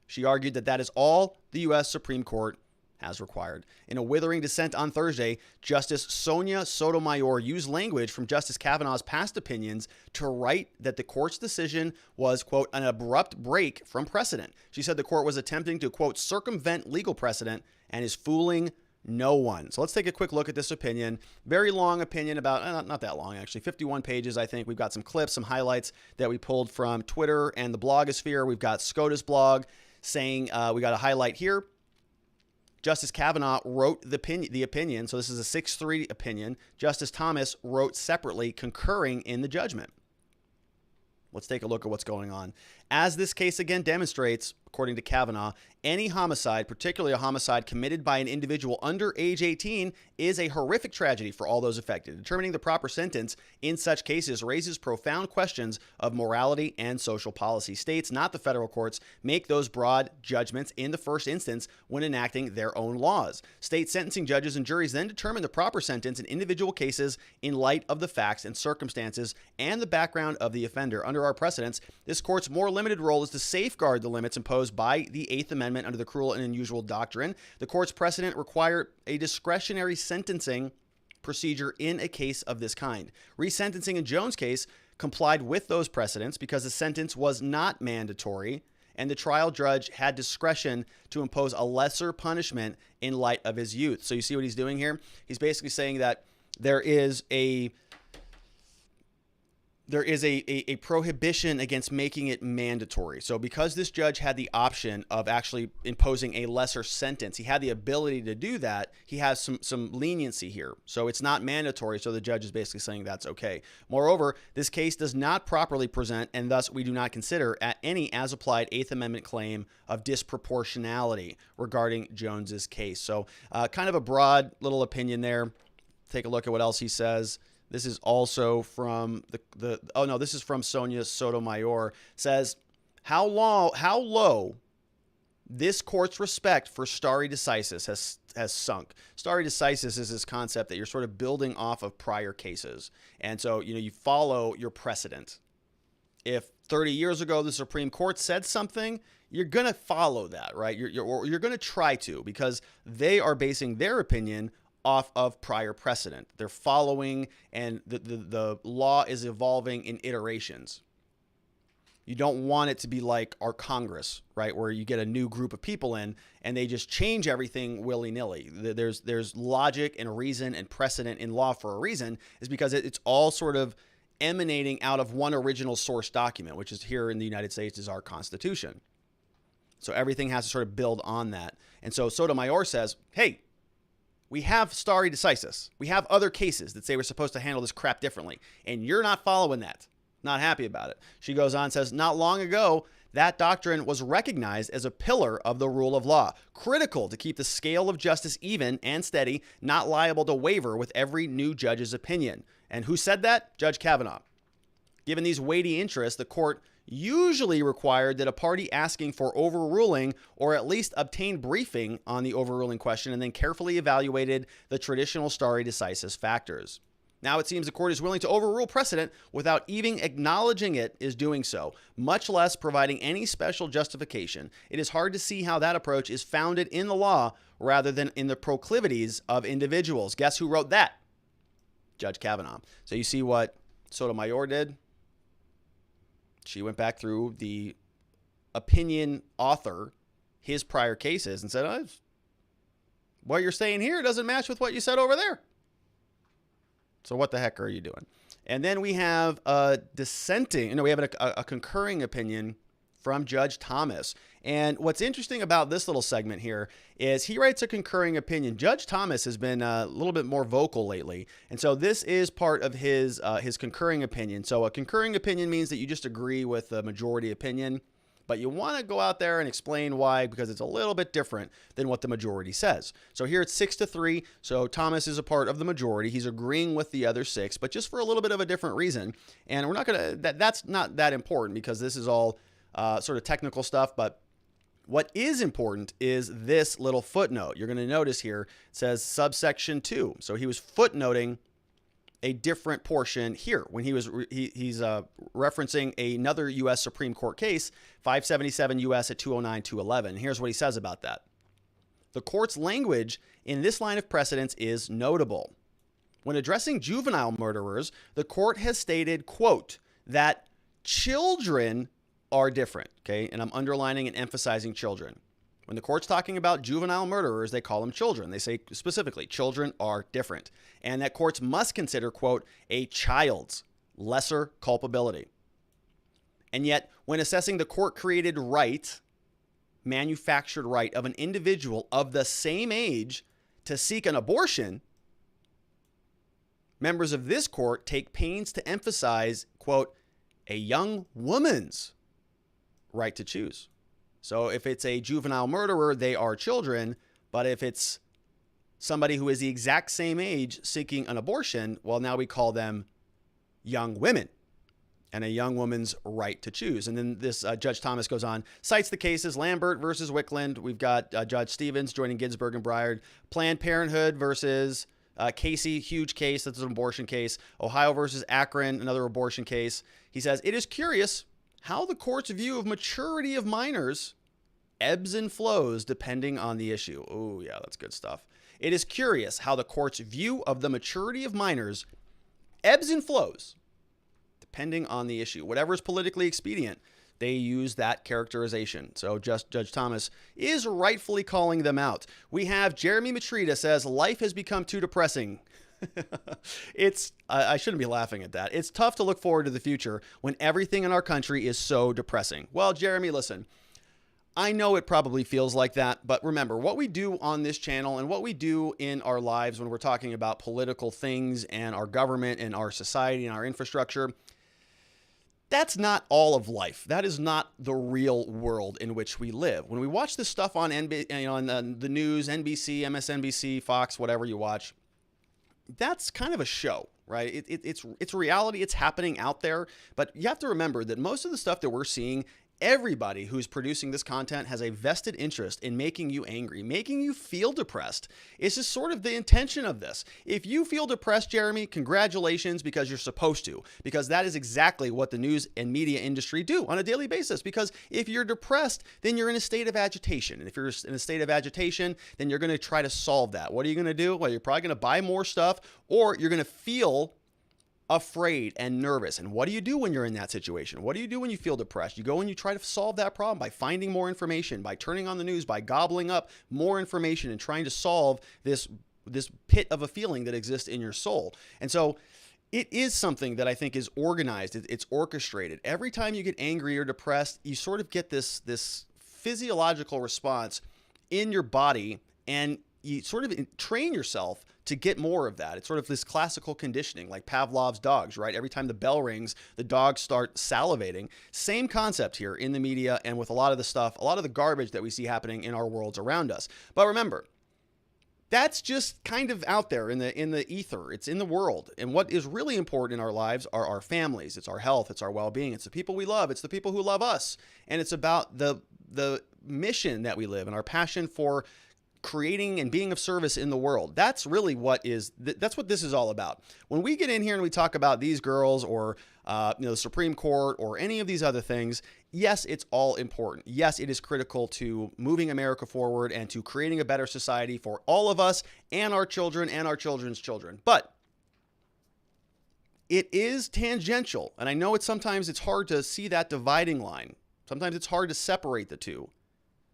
She argued that that is all the U.S. Supreme Court has required. In a withering dissent on Thursday, Justice Sonia Sotomayor used language from Justice Kavanaugh's past opinions to write that the court's decision was, quote, an abrupt break from precedent. She said the court was attempting to, quote, circumvent legal precedent and is fooling no one. So let's take a quick look at this opinion. Very long opinion, about, not that long actually, 51 pages I think. We've got some clips, some highlights that we pulled from Twitter and the blogosphere. We've got SCOTUS blog saying, we got a highlight here. Justice Kavanaugh wrote the opinion, so this is a 6-3 opinion. Justice Thomas wrote separately, concurring in the judgment. Let's take a look at what's going on. As this case again demonstrates, according to Kavanaugh, any homicide, particularly a homicide committed by an individual under age 18, is a horrific tragedy for all those affected. Determining the proper sentence in such cases raises profound questions of morality and social policy. States, not the federal courts, make those broad judgments in the first instance when enacting their own laws. State sentencing judges and juries then determine the proper sentence in individual cases in light of the facts and circumstances and the background of the offender. Under our precedents, this court's more limited role is to safeguard the limits imposed by the Eighth Amendment under the cruel and unusual doctrine. The court's precedent required a discretionary sentencing procedure in a case of this kind. Resentencing in Jones' case complied with those precedents because the sentence was not mandatory and the trial judge had discretion to impose a lesser punishment in light of his youth. So you see what he's doing here? He's basically saying that there is there is a prohibition against making it mandatory. So because this judge had the option of actually imposing a lesser sentence, he had the ability to do that. He has some leniency here. So it's not mandatory. So the judge is basically saying that's okay. Moreover, this case does not properly present, and thus we do not consider any as-applied Eighth Amendment claim of disproportionality regarding Jones's case. So kind of a broad little opinion there. Take a look at what else he says. This is also from this is from Sonia Sotomayor. Says, how low this court's respect for stare decisis has sunk. Stare decisis is this concept that you're sort of building off of prior cases. And so, you follow your precedent. If 30 years ago the Supreme Court said something, you're going to follow that, right? You're going to try to, because they are basing their opinion off of prior precedent. They're following, and the law is evolving in iterations. You don't want it to be like our Congress, right, where you get a new group of people in and they just change everything willy-nilly. There's logic and reason and precedent in law for a reason, is because it's all sort of emanating out of one original source document, which is here in the United States is our Constitution. So everything has to sort of build on that. And so Sotomayor says, hey, we have stare decisis. We have other cases that say we're supposed to handle this crap differently, and you're not following that. Not happy about it. She goes on and says, not long ago, that doctrine was recognized as a pillar of the rule of law, critical to keep the scale of justice even and steady, not liable to waver with every new judge's opinion. And who said that? Judge Kavanaugh. Given these weighty interests, the court usually required that a party asking for overruling or at least obtain briefing on the overruling question and then carefully evaluated the traditional stare decisis factors. Now it seems the court is willing to overrule precedent without even acknowledging it is doing so, much less providing any special justification. It is hard to see how that approach is founded in the law rather than in the proclivities of individuals. Guess who wrote that? Judge Kavanaugh. So you see what Sotomayor did? She went back through the opinion author, his prior cases, and said, oh, what you're saying here doesn't match with what you said over there. So what the heck are you doing? And then we have a dissenting, we have a concurring opinion from Judge Thomas. And what's interesting about this little segment here is he writes a concurring opinion. Judge Thomas has been a little bit more vocal lately. And so this is part of his concurring opinion. So a concurring opinion means that you just agree with the majority opinion, but you want to go out there and explain why, because it's a little bit different than what the majority says. So here it's 6-3. So Thomas is a part of the majority. He's agreeing with the other 6, but just for a little bit of a different reason. And we're not going to, that's not that important because this is all sort of technical stuff. But what is important is this little footnote. You're going to notice here, it says subsection 2. So he was footnoting a different portion here when he's referencing another U.S. Supreme Court case, 577 U.S. at 209-211. Here's what he says about that. The court's language in this line of precedence is notable. When addressing juvenile murderers, the court has stated, quote, that children are different, okay? And I'm underlining and emphasizing children. When the court's talking about juvenile murderers, they call them children. They say specifically, children are different. And that courts must consider, quote, a child's lesser culpability. And yet, when assessing the court-created right, manufactured right of an individual of the same age to seek an abortion, members of this court take pains to emphasize, quote, a young woman's right to choose. So if it's a juvenile murderer, they are children. But if it's somebody who is the exact same age seeking an abortion, well, now we call them young women and a young woman's right to choose. And then this Judge Thomas goes on, cites the cases Lambert versus Wickland. We've got Judge Stevens joining Ginsburg and Breyer. Planned Parenthood versus Casey, huge case. That's an abortion case. Ohio versus Akron, another abortion case. He says, it is curious how the court's view of maturity of minors ebbs and flows depending on the issue. Oh, yeah, that's good stuff. It is curious how the court's view of the maturity of minors ebbs and flows depending on the issue. Whatever is politically expedient, they use that characterization. So Judge Thomas is rightfully calling them out. We have Jeremy Matrida says, life has become too depressing. I shouldn't be laughing at that. It's tough to look forward to the future when everything in our country is so depressing. Well, Jeremy, listen, I know it probably feels like that, but remember, what we do on this channel and what we do in our lives when we're talking about political things and our government and our society and our infrastructure, that's not all of life. That is not the real world in which we live. When we watch this stuff on on the news, NBC, MSNBC, Fox, whatever you watch, that's kind of a show, right? It's reality. It's happening out there. But you have to remember that most of the stuff that we're seeing, everybody who's producing this content has a vested interest in making you angry, making you feel depressed. It's just sort of the intention of this. If you feel depressed, Jeremy, congratulations, because you're supposed to, because that is exactly what the news and media industry do on a daily basis. Because if you're depressed, then you're in a state of agitation. And if you're in a state of agitation, then you're going to try to solve that. What are you going to do? Well, you're probably going to buy more stuff, or you're going to feel afraid and nervous. And what do you do when you're in that situation? What do you do when you feel depressed? You go and you try to solve that problem by finding more information, by turning on the news, by gobbling up more information and trying to solve this pit of a feeling that exists in your soul. And so it is something that I think is organized. It's orchestrated. Every time you get angry or depressed, you sort of get this physiological response in your body, and you sort of train yourself to get more of that. It's sort of this classical conditioning, like Pavlov's dogs, right? Every time the bell rings, the dogs start salivating. Same concept here in the media and with a lot of the stuff, a lot of the garbage that we see happening in our worlds around us. But remember, that's just kind of out there in the ether. It's in the world. And what is really important in our lives are our families. It's our health. It's our well-being. It's the people we love. It's the people who love us. And it's about the mission that we live and our passion for creating and being of service in the world. That's really that's what this is all about. When we get in here and we talk about these girls or the Supreme Court or any of these other things, yes, it's all important. Yes, it is critical to moving America forward and to creating a better society for all of us and our children and our children's children. But it is tangential, and I know sometimes it's hard to see that dividing line. Sometimes it's hard to separate the two,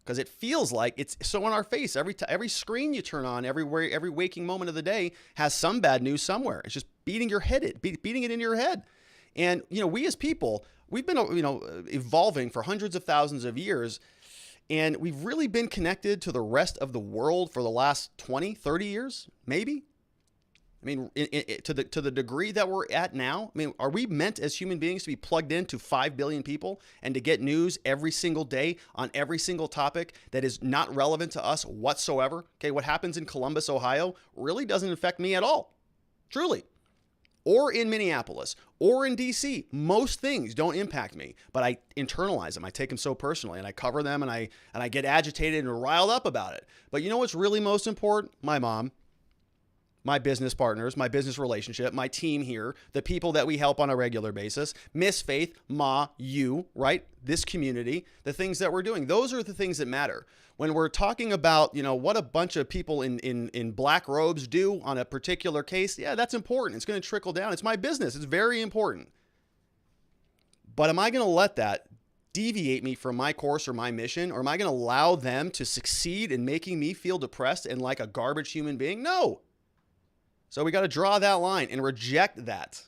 because it feels like it's so in our face. Every screen you turn on, every waking moment of the day has some bad news somewhere. It's just beating it into your head. And, we as people, we've been, evolving for hundreds of thousands of years, and we've really been connected to the rest of the world for the last 20, 30 years, maybe. I mean, to the degree that we're at now, I mean, are we meant as human beings to be plugged into 5 billion people and to get news every single day on every single topic that is not relevant to us whatsoever? Okay, what happens in Columbus, Ohio really doesn't affect me at all, truly. Or in Minneapolis or in D.C. Most things don't impact me, but I internalize them. I take them so personally, and I cover them, and I get agitated and riled up about it. But you know what's really most important? My mom, my business partners, my business relationship, my team here, the people that we help on a regular basis, Miss Faith, Ma, you, right? This community, the things that we're doing. Those are the things that matter. When we're talking about, what a bunch of people in black robes do on a particular case, yeah, that's important. It's going to trickle down. It's my business. It's very important. But am I going to let that deviate me from my course or my mission? Or am I going to allow them to succeed in making me feel depressed and like a garbage human being? No. So we got to draw that line and reject that.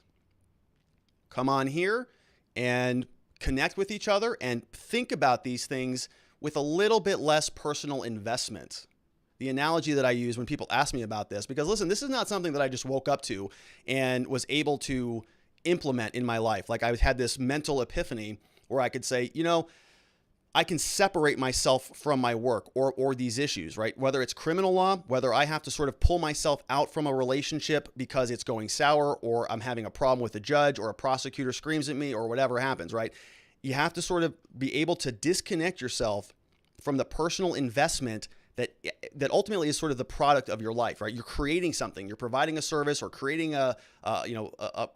Come on here and connect with each other and think about these things with a little bit less personal investment. The analogy that I use when people ask me about this, because listen, this is not something that I just woke up to and was able to implement in my life. Like I had this mental epiphany where I could say, I can separate myself from my work or these issues, right? Whether it's criminal law, whether I have to sort of pull myself out from a relationship because it's going sour, or I'm having a problem with a judge, or a prosecutor screams at me, or whatever happens, right? You have to sort of be able to disconnect yourself from the personal investment that ultimately is sort of the product of your life, right? You're creating something, you're providing a service or creating a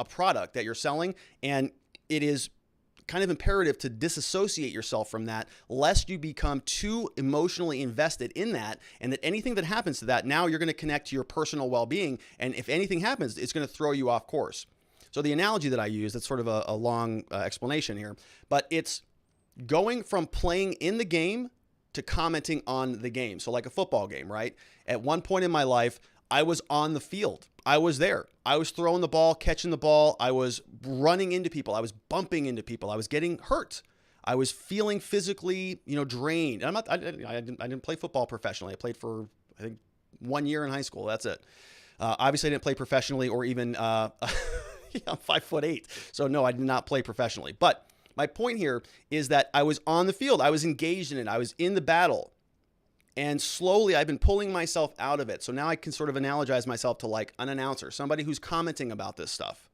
product that you're selling, and it is kind of imperative to disassociate yourself from that, lest you become too emotionally invested in that, and that anything that happens to that, now you're going to connect to your personal well-being, and if anything happens, it's going to throw you off course. So the analogy that I use, that's sort of a long explanation here, but it's going from playing in the game to commenting on the game. So like a football game, right? At one point in my life, I was on the field. I was there. I was throwing the ball, catching the ball. I was running into people. I was bumping into people. I was getting hurt. I was feeling physically, drained. I didn't play football professionally. I played for, I think, 1 year in high school. That's it. Obviously, I didn't play professionally or even, I'm 5'8". So no, I did not play professionally. But my point here is that I was on the field. I was engaged in it. I was in the battle. And slowly I've been pulling myself out of it. So now I can sort of analogize myself to like an announcer, somebody who's commenting about this stuff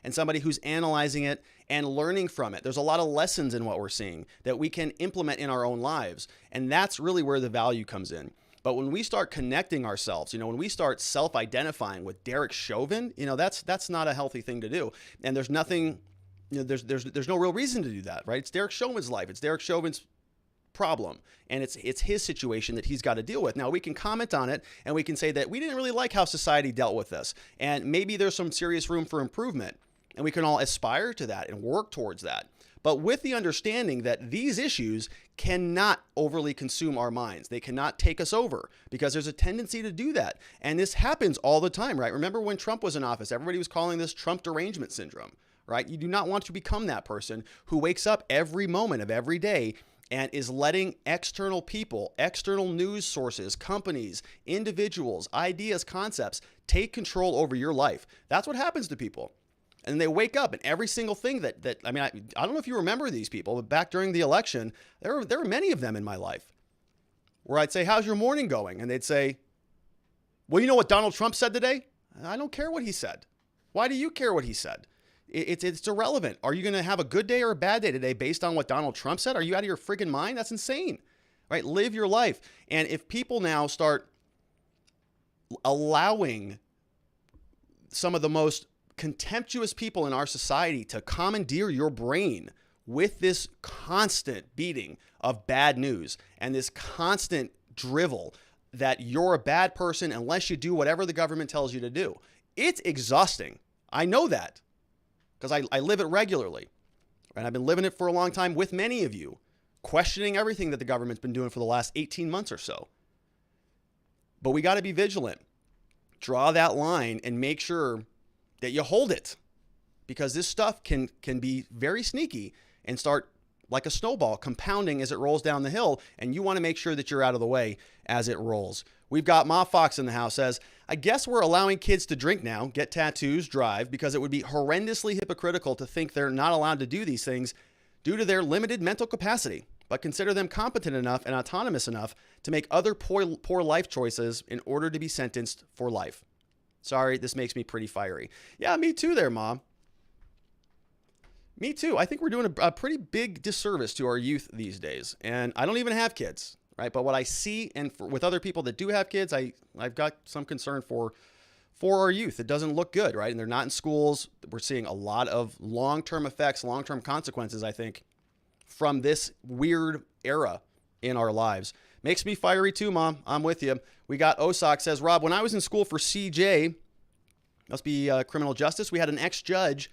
and somebody who's analyzing it and learning from it. There's a lot of lessons in what we're seeing that we can implement in our own lives. And that's really where the value comes in. But when we start connecting ourselves, when we start self-identifying with Derek Chauvin, that's not a healthy thing to do. And there's nothing, there's no real reason to do that, right? It's Derek Chauvin's life. It's Derek Chauvin's problem, and it's his situation that he's got to deal with. Now we can comment on it and we can say that we didn't really like how society dealt with this, and maybe there's some serious room for improvement, and we can all aspire to that and work towards that, but with the understanding that these issues cannot overly consume our minds. They cannot take us over, because there's a tendency to do that, and this happens all the time, right? Remember when Trump was in office, everybody was calling this Trump derangement syndrome, right? You do not want to become that person who wakes up every moment of every day and is letting external people, external news sources, companies, individuals, ideas, concepts take control over your life. That's what happens to people. And they wake up and every single thing I don't know if you remember these people, but back during the election, there were many of them in my life where I'd say, how's your morning going? And they'd say, well, you know what Donald Trump said today? I don't care what he said. Why do you care what he said? It's irrelevant. Are you going to have a good day or a bad day today based on what Donald Trump said? Are you out of your friggin' mind? That's insane, right? Live your life. And if people now start allowing some of the most contemptuous people in our society to commandeer your brain with this constant beating of bad news and this constant drivel that you're a bad person unless you do whatever the government tells you to do, it's exhausting. I know that, because I live it regularly, and I've been living it for a long time with many of you, questioning everything that the government's been doing for the last 18 months or so. But we got to be vigilant. Draw that line and make sure that you hold it, because this stuff can be very sneaky and start like a snowball compounding as it rolls down the hill, and you want to make sure that you're out of the way as it rolls. We've got Ma Fox in the house, says, I guess we're allowing kids to drink now, get tattoos, drive, because it would be horrendously hypocritical to think they're not allowed to do these things due to their limited mental capacity, but consider them competent enough and autonomous enough to make other poor life choices in order to be sentenced for life. Sorry, this makes me pretty fiery. Yeah, me too there, Mom. Me too. I think we're doing a pretty big disservice to our youth these days. And I don't even have kids, right? But what I see with other people that do have kids, I've got some concern for our youth. It doesn't look good, right? And they're not in schools. We're seeing a lot of long-term effects, long-term consequences, I think, from this weird era in our lives. Makes me fiery too, Mom. I'm with you. We got Osak says, Rob, when I was in school for CJ, must be criminal justice, we had an ex-judge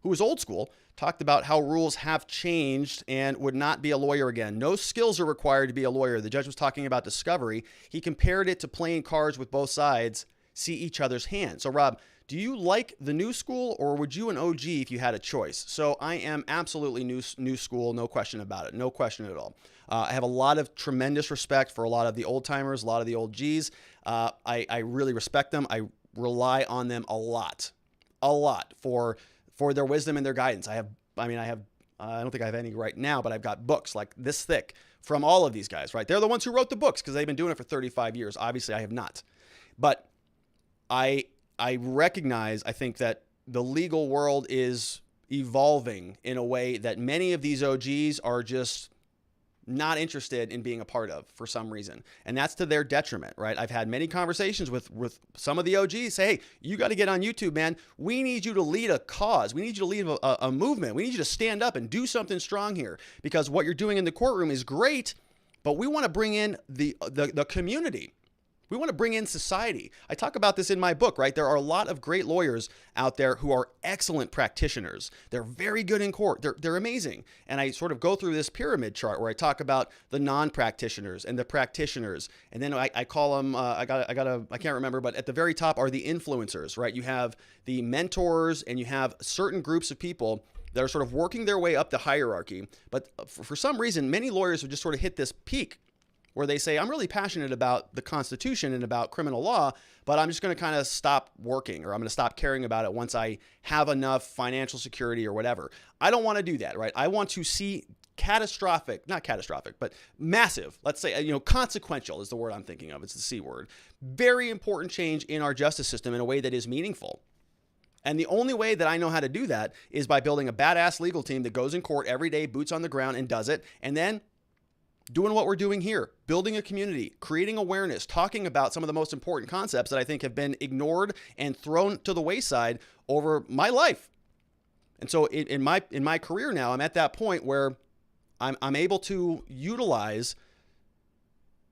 who was old school, talked about how rules have changed and would not be a lawyer again. No skills are required to be a lawyer. The judge was talking about discovery. He compared it to playing cards with both sides, see each other's hand. So, Rob, do you like the new school, or would you an OG if you had a choice? So I am absolutely new school, no question about it, no question at all. I have a lot of tremendous respect for a lot of the old timers, a lot of the old Gs. I really respect them. I rely on them a lot for their wisdom and their guidance. I don't think I have any right now, but I've got books like this thick from all of these guys, right? They're the ones who wrote the books because they've been doing it for 35 years. Obviously, I have not. But I recognize, I think, that the legal world is evolving in a way that many of these OGs are just not interested in being a part of for some reason. And that's to their detriment, right? I've had many conversations with some of the OGs say, hey, you got to get on YouTube, man. We need you to lead a cause. We need you to lead a movement. We need you to stand up and do something strong here, because what you're doing in the courtroom is great, but we want to bring in the community. We want to bring in society. I talk about this in my book, right? There are a lot of great lawyers out there who are excellent practitioners. They're very good in court. They're amazing. And I sort of go through this pyramid chart where I talk about the non-practitioners and the practitioners. And then I call them, I can't remember, but at the very top are the influencers, right? You have the mentors and you have certain groups of people that are sort of working their way up the hierarchy. But for some reason, many lawyers have just sort of hit this peak where they say, I'm really passionate about the Constitution and about criminal law, but I'm just going to kind of stop working, or I'm going to stop caring about it once I have enough financial security or whatever. I don't want to do that, right? I want to see not catastrophic, but massive, let's say, consequential is the word I'm thinking of. It's the C word. Very important change in our justice system in a way that is meaningful. And the only way that I know how to do that is by building a badass legal team that goes in court every day, boots on the ground, and does it. And then doing what we're doing here, building a community, creating awareness, talking about some of the most important concepts that I think have been ignored and thrown to the wayside over my life. And so in my career now, I'm at that point where I'm able to utilize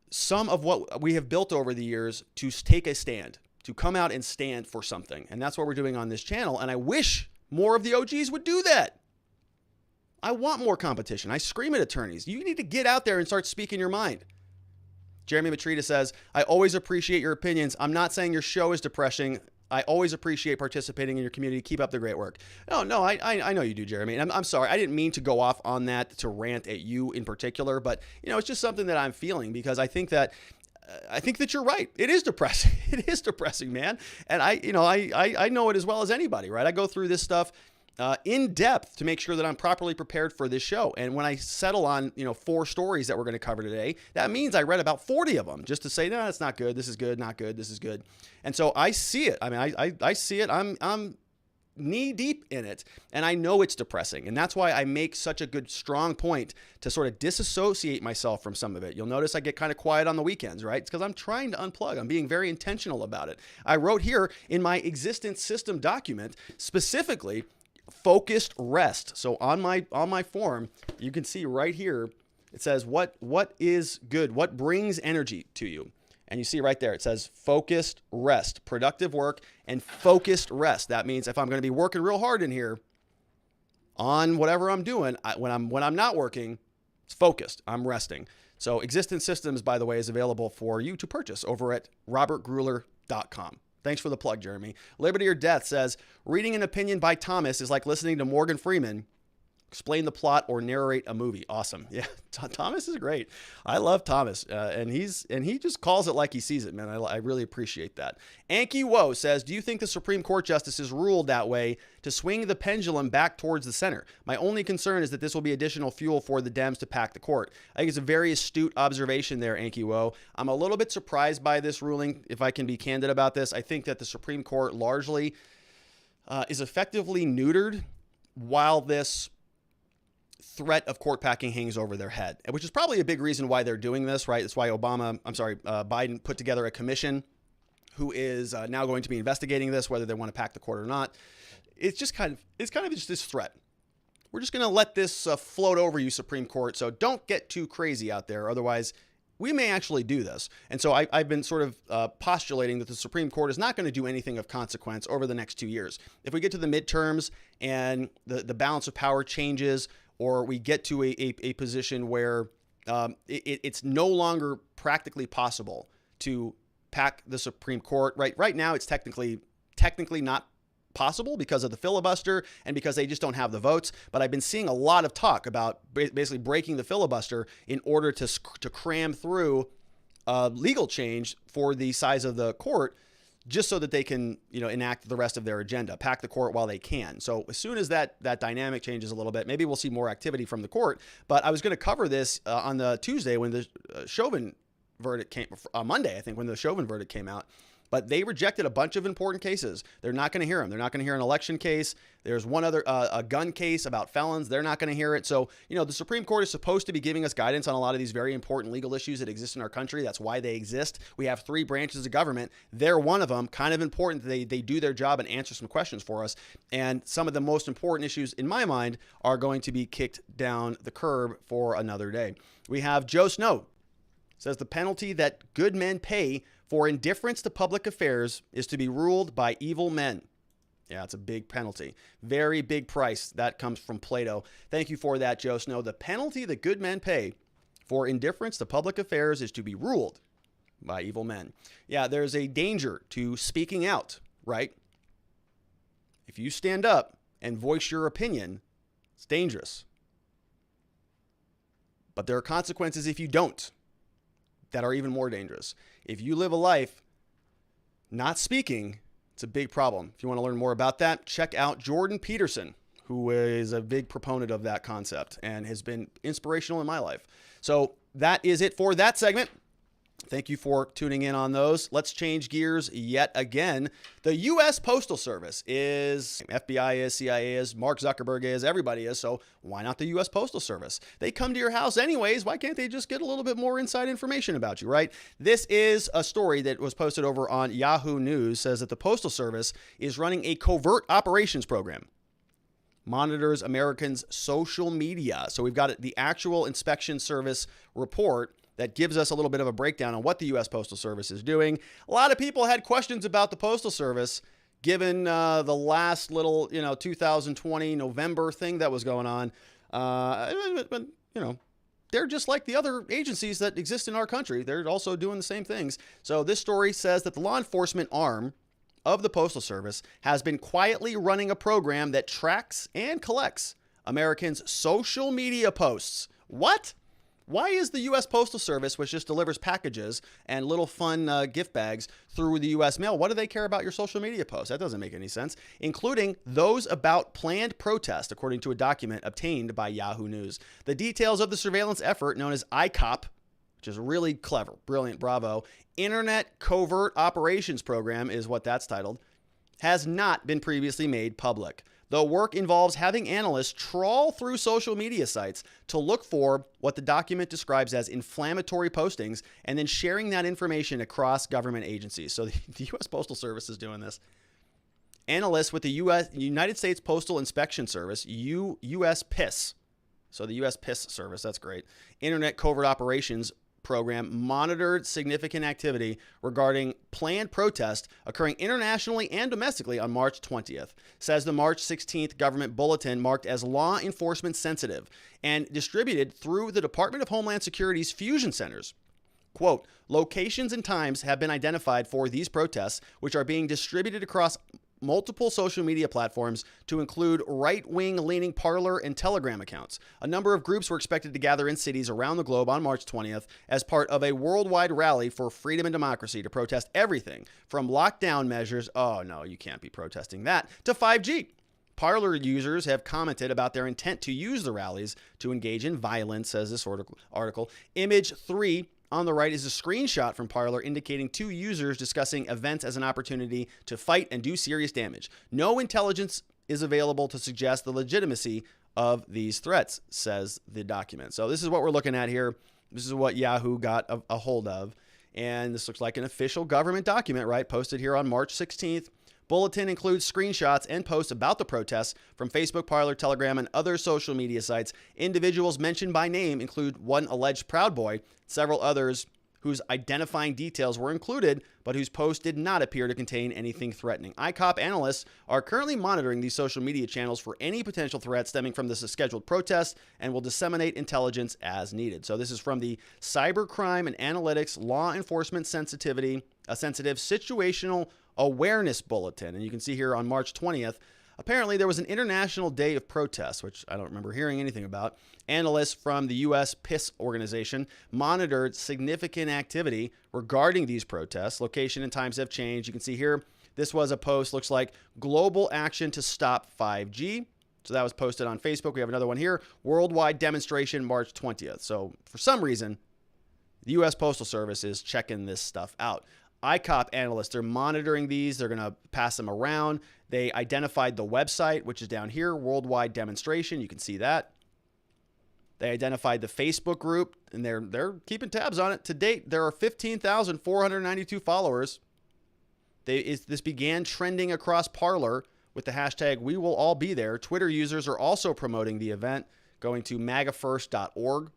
some of what we have built over the years to take a stand, to come out and stand for something. And that's what we're doing on this channel. And I wish more of the OGs would do that. I want more competition. I scream at attorneys. You need to get out there and start speaking your mind. Jeremy Matrita says, I always appreciate your opinions. I'm not saying your show is depressing. I always appreciate participating in your community. Keep up the great work. No, I know you do, Jeremy. And I'm sorry. I didn't mean to go off on that to rant at you in particular, but it's just something that I'm feeling because I think that you're right. It is depressing. It is depressing, man. And I know it as well as anybody, right? I go through this stuff in depth to make sure that I'm properly prepared for this show. And when I settle on, 4 stories that we're going to cover today, that means I read about 40 of them just to say, no, that's not good. This is good. Not good. This is good. And so I see it. I mean, I see it. I'm knee deep in it, and I know it's depressing. And that's why I make such a good, strong point to sort of disassociate myself from some of it. You'll notice I get kind of quiet on the weekends, right? It's because I'm trying to unplug. I'm being very intentional about it. I wrote here in my existence system document, specifically, focused rest. So on my form, you can see right here, it says what is good, what brings energy to you. And you see right there, it says focused rest, productive work and focused rest. That means if I'm going to be working real hard in here on whatever I'm doing, when I'm not working, it's focused. I'm resting. So Existence Systems, by the way, is available for you to purchase over at robertgruler.com. Thanks for the plug, Jeremy. Liberty or Death says, reading an opinion by Thomas is like listening to Morgan Freeman explain the plot or narrate a movie. Awesome. Yeah, Thomas is great. I love Thomas, and he just calls it like he sees it, man. I really appreciate that. Anki Woe says, do you think the Supreme Court justices ruled that way to swing the pendulum back towards the center? My only concern is that this will be additional fuel for the Dems to pack the court. I think it's a very astute observation there, Anki Woe. I'm a little bit surprised by this ruling, if I can be candid about this. I think that the Supreme Court largely is effectively neutered while this threat of court packing hangs over their head, which is probably a big reason why they're doing this, right? That's why Biden put together a commission who is now going to be investigating this, whether they want to pack the court or not. It's kind of just this threat. We're just going to let this float over you, Supreme Court. So don't get too crazy out there. Otherwise, we may actually do this. And so I've been sort of postulating that the Supreme Court is not going to do anything of consequence over the next 2 years. If we get to the midterms and the balance of power changes, or we get to a position where it's no longer practically possible to pack the Supreme Court. Right now, it's technically not possible because of the filibuster and because they just don't have the votes. But I've been seeing a lot of talk about basically breaking the filibuster in order to cram through legal change for the size of the court, just so that they can, enact the rest of their agenda, pack the court while they can. So as soon as that dynamic changes a little bit, maybe we'll see more activity from the court. But I was going to cover this on the Tuesday when the Chauvin verdict came, Monday, I think, when the Chauvin verdict came out. But they rejected a bunch of important cases. They're not going to hear them. They're not going to hear an election case. There's one other, a gun case about felons. They're not going to hear it. So, the Supreme Court is supposed to be giving us guidance on a lot of these very important legal issues that exist in our country. That's why they exist. We have 3 branches of government. They're one of them. Kind of important that they do their job and answer some questions for us. And some of the most important issues, in my mind, are going to be kicked down the curb for another day. We have Joe Snow. says the penalty that good men pay for indifference to public affairs is to be ruled by evil men. Yeah, it's a big penalty. Very big price. That comes from Plato. Thank you for that, Joe Snow. The penalty that good men pay for indifference to public affairs is to be ruled by evil men. Yeah, there's a danger to speaking out, right? If you stand up and voice your opinion, it's dangerous. But there are consequences if you don't that are even more dangerous. If you live a life not speaking, it's a big problem. If you want to learn more about that, check out Jordan Peterson, who is a big proponent of that concept and has been inspirational in my life. So that is it for that segment. Thank you for tuning in on those. Let's change gears yet again. The U.S. Postal Service is, FBI is, CIA is, Mark Zuckerberg is, everybody is, so why not the U.S. Postal Service? They come to your house anyways. Why can't they just get a little bit more inside information about you, right? This is a story that was posted over on Yahoo News, says that the Postal Service is running a covert operations program. Monitors Americans' social media. So we've got the actual inspection service report that gives us a little bit of a breakdown on what the U.S. Postal Service is doing. A lot of people had questions about the Postal Service, given the last little, 2020 November thing that was going on. But, they're just like the other agencies that exist in our country. They're also doing the same things. So this story says that the law enforcement arm of the Postal Service has been quietly running a program that tracks and collects Americans' social media posts. What? Why is the U.S. Postal Service, which just delivers packages and little fun gift bags through the U.S. mail, what do they care about your social media posts? That doesn't make any sense, including those about planned protest, according to a document obtained by Yahoo News. The details of the surveillance effort, known as ICOP, which is really clever, brilliant, bravo, Internet Covert Operations Program is what that's titled, has not been previously made public. The work involves having analysts trawl through social media sites to look for what the document describes as inflammatory postings and then sharing that information across government agencies. So the U.S. Postal Service is doing this. Analysts with the United States Postal Inspection Service, USPS, so the USPS service, that's great, Internet Covert Operations Program monitored significant activity regarding planned protest occurring internationally and domestically on March 20th, says the March 16th government bulletin marked as law enforcement sensitive and distributed through the Department of Homeland Security's fusion centers. Quote, locations and times have been identified for these protests, which are being distributed across multiple social media platforms to include right-wing leaning Parler and Telegram accounts. A number of groups were expected to gather in cities around the globe on March 20th as part of a worldwide rally for freedom and democracy to protest everything from lockdown measures, oh no, you can't be protesting that, to 5G. Parler users have commented about their intent to use the rallies to engage in violence, says this article. Image 3 on the right is a screenshot from Parler indicating two users discussing events as an opportunity to fight and do serious damage. No intelligence is available to suggest the legitimacy of these threats, says the document. So this is what we're looking at here. This is what Yahoo got a hold of. And this looks like an official government document, right? Posted here on March 16th. Bulletin includes screenshots and posts about the protests from Facebook, Parler, Telegram, and other social media sites. Individuals mentioned by name include one alleged Proud Boy, several others whose identifying details were included, but whose posts did not appear to contain anything threatening. ICOP analysts are currently monitoring these social media channels for any potential threats stemming from this scheduled protest and will disseminate intelligence as needed. So this is from the Cybercrime and Analytics Law Enforcement Sensitive Situational Awareness Bulletin. And you can see here on March 20th, apparently there was an international day of protest, which I don't remember hearing anything about. Analysts from the U.S. PIS organization monitored significant activity regarding these protests. Location and times have changed. You can see here, this was a post, looks like Global Action to Stop 5G. So that was posted on Facebook. We have another one here, Worldwide Demonstration, March 20th. So for some reason, the U.S. Postal Service is checking this stuff out. ICOP analysts, they're monitoring these. They're going to pass them around. They identified the website, which is down here, Worldwide Demonstration. You can see that. They identified the Facebook group, and they're keeping tabs on it. To date, there are 15,492 followers. This began trending across Parler with the hashtag We Will All Be There. Twitter users are also promoting the event, going to magafirst.org.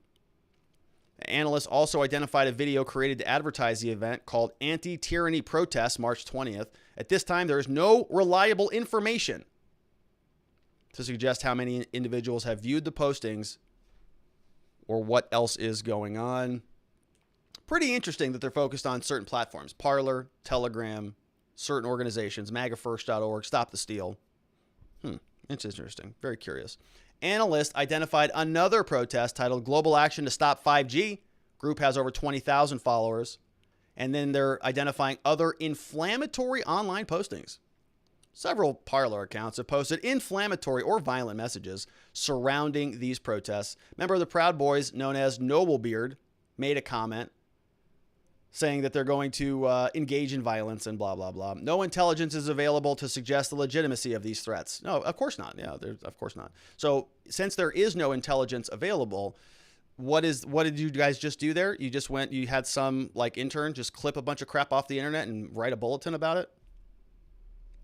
Analysts also identified a video created to advertise the event called Anti-Tyranny Protest March 20th. At this time, there is no reliable information to suggest how many individuals have viewed the postings or what else is going on. Pretty interesting that they're focused on certain platforms. Parler, Telegram, certain organizations, MAGAfirst.org, Stop the Steal. It's interesting. Very curious. Analysts identified another protest titled Global Action to Stop 5G. Group has over 20,000 followers. And then they're identifying other inflammatory online postings. Several Parler accounts have posted inflammatory or violent messages surrounding these protests. Member of the Proud Boys, known as Noblebeard, made a comment saying that they're going to engage in violence and blah, blah, blah. No intelligence is available to suggest the legitimacy of these threats. No, of course not. Yeah, of course not. So since there is no intelligence available, what did you guys just do there? You just you had some like intern just clip a bunch of crap off the internet and write a bulletin about it?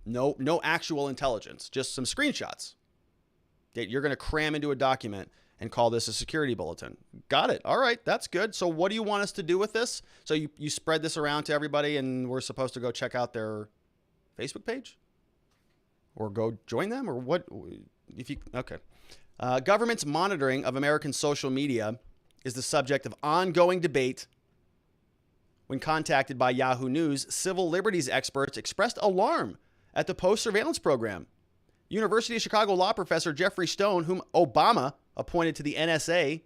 No actual intelligence, just some screenshots that you're going to cram into a document and call this a security bulletin. Got it. All right, that's good. So what do you want us to do with this? So you spread this around to everybody and we're supposed to go check out their Facebook page? Or go join them? Or what? Okay. Government's monitoring of American social media is the subject of ongoing debate. When contacted by Yahoo News, civil liberties experts expressed alarm at the Post surveillance program. University of Chicago law professor Jeffrey Stone, whom Obama appointed to the NSA,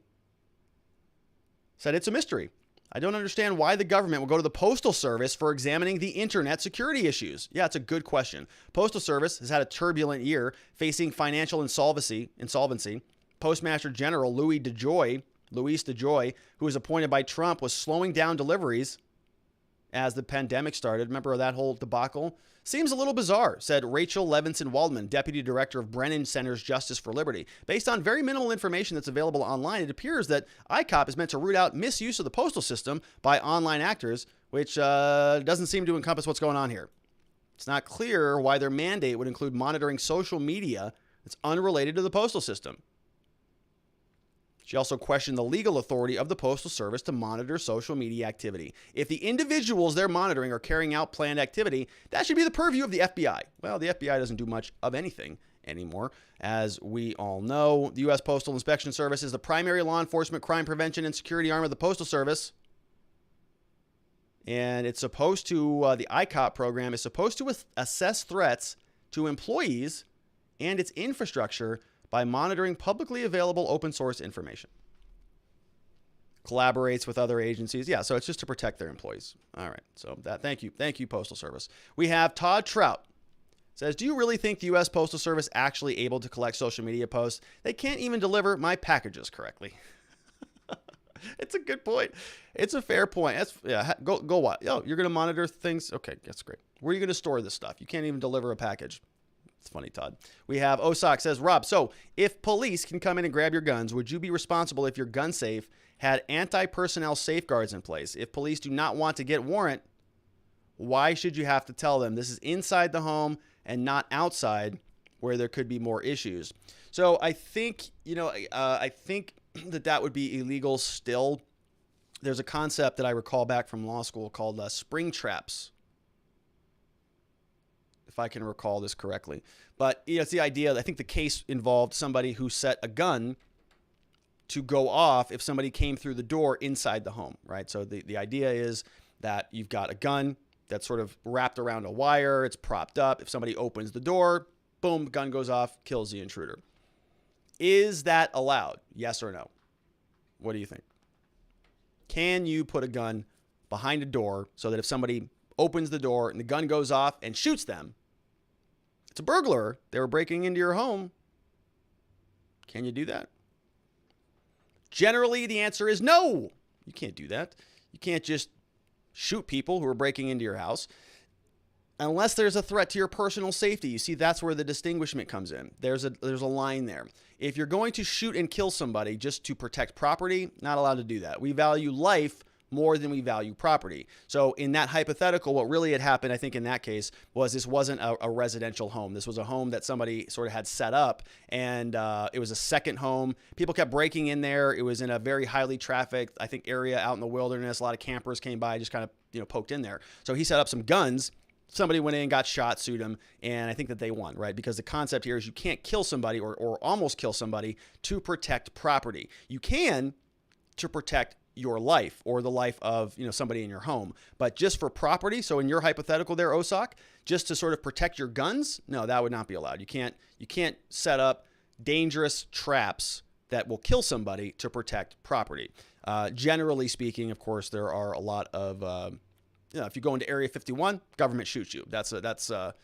said it's a mystery. I don't understand why the government will go to the Postal Service for examining the internet security issues. Yeah, it's a good question. Postal Service has had a turbulent year facing financial insolvency. Postmaster General Louis DeJoy, who was appointed by Trump, was slowing down deliveries as the pandemic started. Remember that whole debacle? Seems a little bizarre, said Rachel Levinson-Waldman, deputy director of Brennan Center's Justice for Liberty. Based on very minimal information that's available online, it appears that ICOP is meant to root out misuse of the postal system by online actors, which doesn't seem to encompass what's going on here. It's not clear why their mandate would include monitoring social media that's unrelated to the postal system. She also questioned the legal authority of the Postal Service to monitor social media activity. If the individuals they're monitoring are carrying out planned activity, that should be the purview of the FBI. Well, the FBI doesn't do much of anything anymore, as we all know. The U.S. Postal Inspection Service is the primary law enforcement, crime prevention, and security arm of the Postal Service. And it's supposed to, the ICOP program is supposed to assess threats to employees and its infrastructure by monitoring publicly available open source information. Collaborates with other agencies. Yeah, so it's just to protect their employees. All right, so thank you, Postal Service. We have Todd Trout. Says, do you really think the U.S. Postal Service actually able to collect social media posts? They can't even deliver my packages correctly. It's a good point. It's a fair point. Go what? Oh, you're going to monitor things? Okay, that's great. Where are you going to store this stuff? You can't even deliver a package. It's funny, Todd. We have Osak says, Rob, so if police can come in and grab your guns, would you be responsible if your gun safe had anti-personnel safeguards in place? If police do not want to get warrant, why should you have to tell them this is inside the home and not outside where there could be more issues? So I think, I think that would be illegal still. There's a concept that I recall back from law school called spring traps, if I can recall this correctly. But it's the idea. I think the case involved somebody who set a gun to go off if somebody came through the door inside the home, right? So the idea is that you've got a gun that's sort of wrapped around a wire. It's propped up. If somebody opens the door, boom, gun goes off, kills the intruder. Is that allowed? Yes or no? What do you think? Can you put a gun behind a door so that if somebody opens the door and the gun goes off and shoots them, it's a burglar, they were breaking into your home, can you do that? Generally, the answer is no. You can't do that. You can't just shoot people who are breaking into your house unless there's a threat to your personal safety. You see, that's where the distinguishment comes in. There's a line there. If you're going to shoot and kill somebody just to protect property, not allowed to do that. We value life more than we value property. So in that hypothetical, what really had happened, I think in that case, was this wasn't a residential home. This was a home that somebody sort of had set up, and it was a second home. People kept breaking in there. It was in a very highly trafficked, I think, area out in the wilderness. A lot of campers came by, just kind of, poked in there. So he set up some guns. Somebody went in, got shot, sued him, and I think that they won, right? Because the concept here is you can't kill somebody or almost kill somebody to protect property. You can to protect your life or the life of somebody in your home, but just for property. So in your hypothetical there, Osak, just to sort of protect your guns, no, that would not be allowed. You can't set up dangerous traps that will kill somebody to protect property. Generally speaking, of course, there are a lot of if you go into Area 51, government shoots you. That's a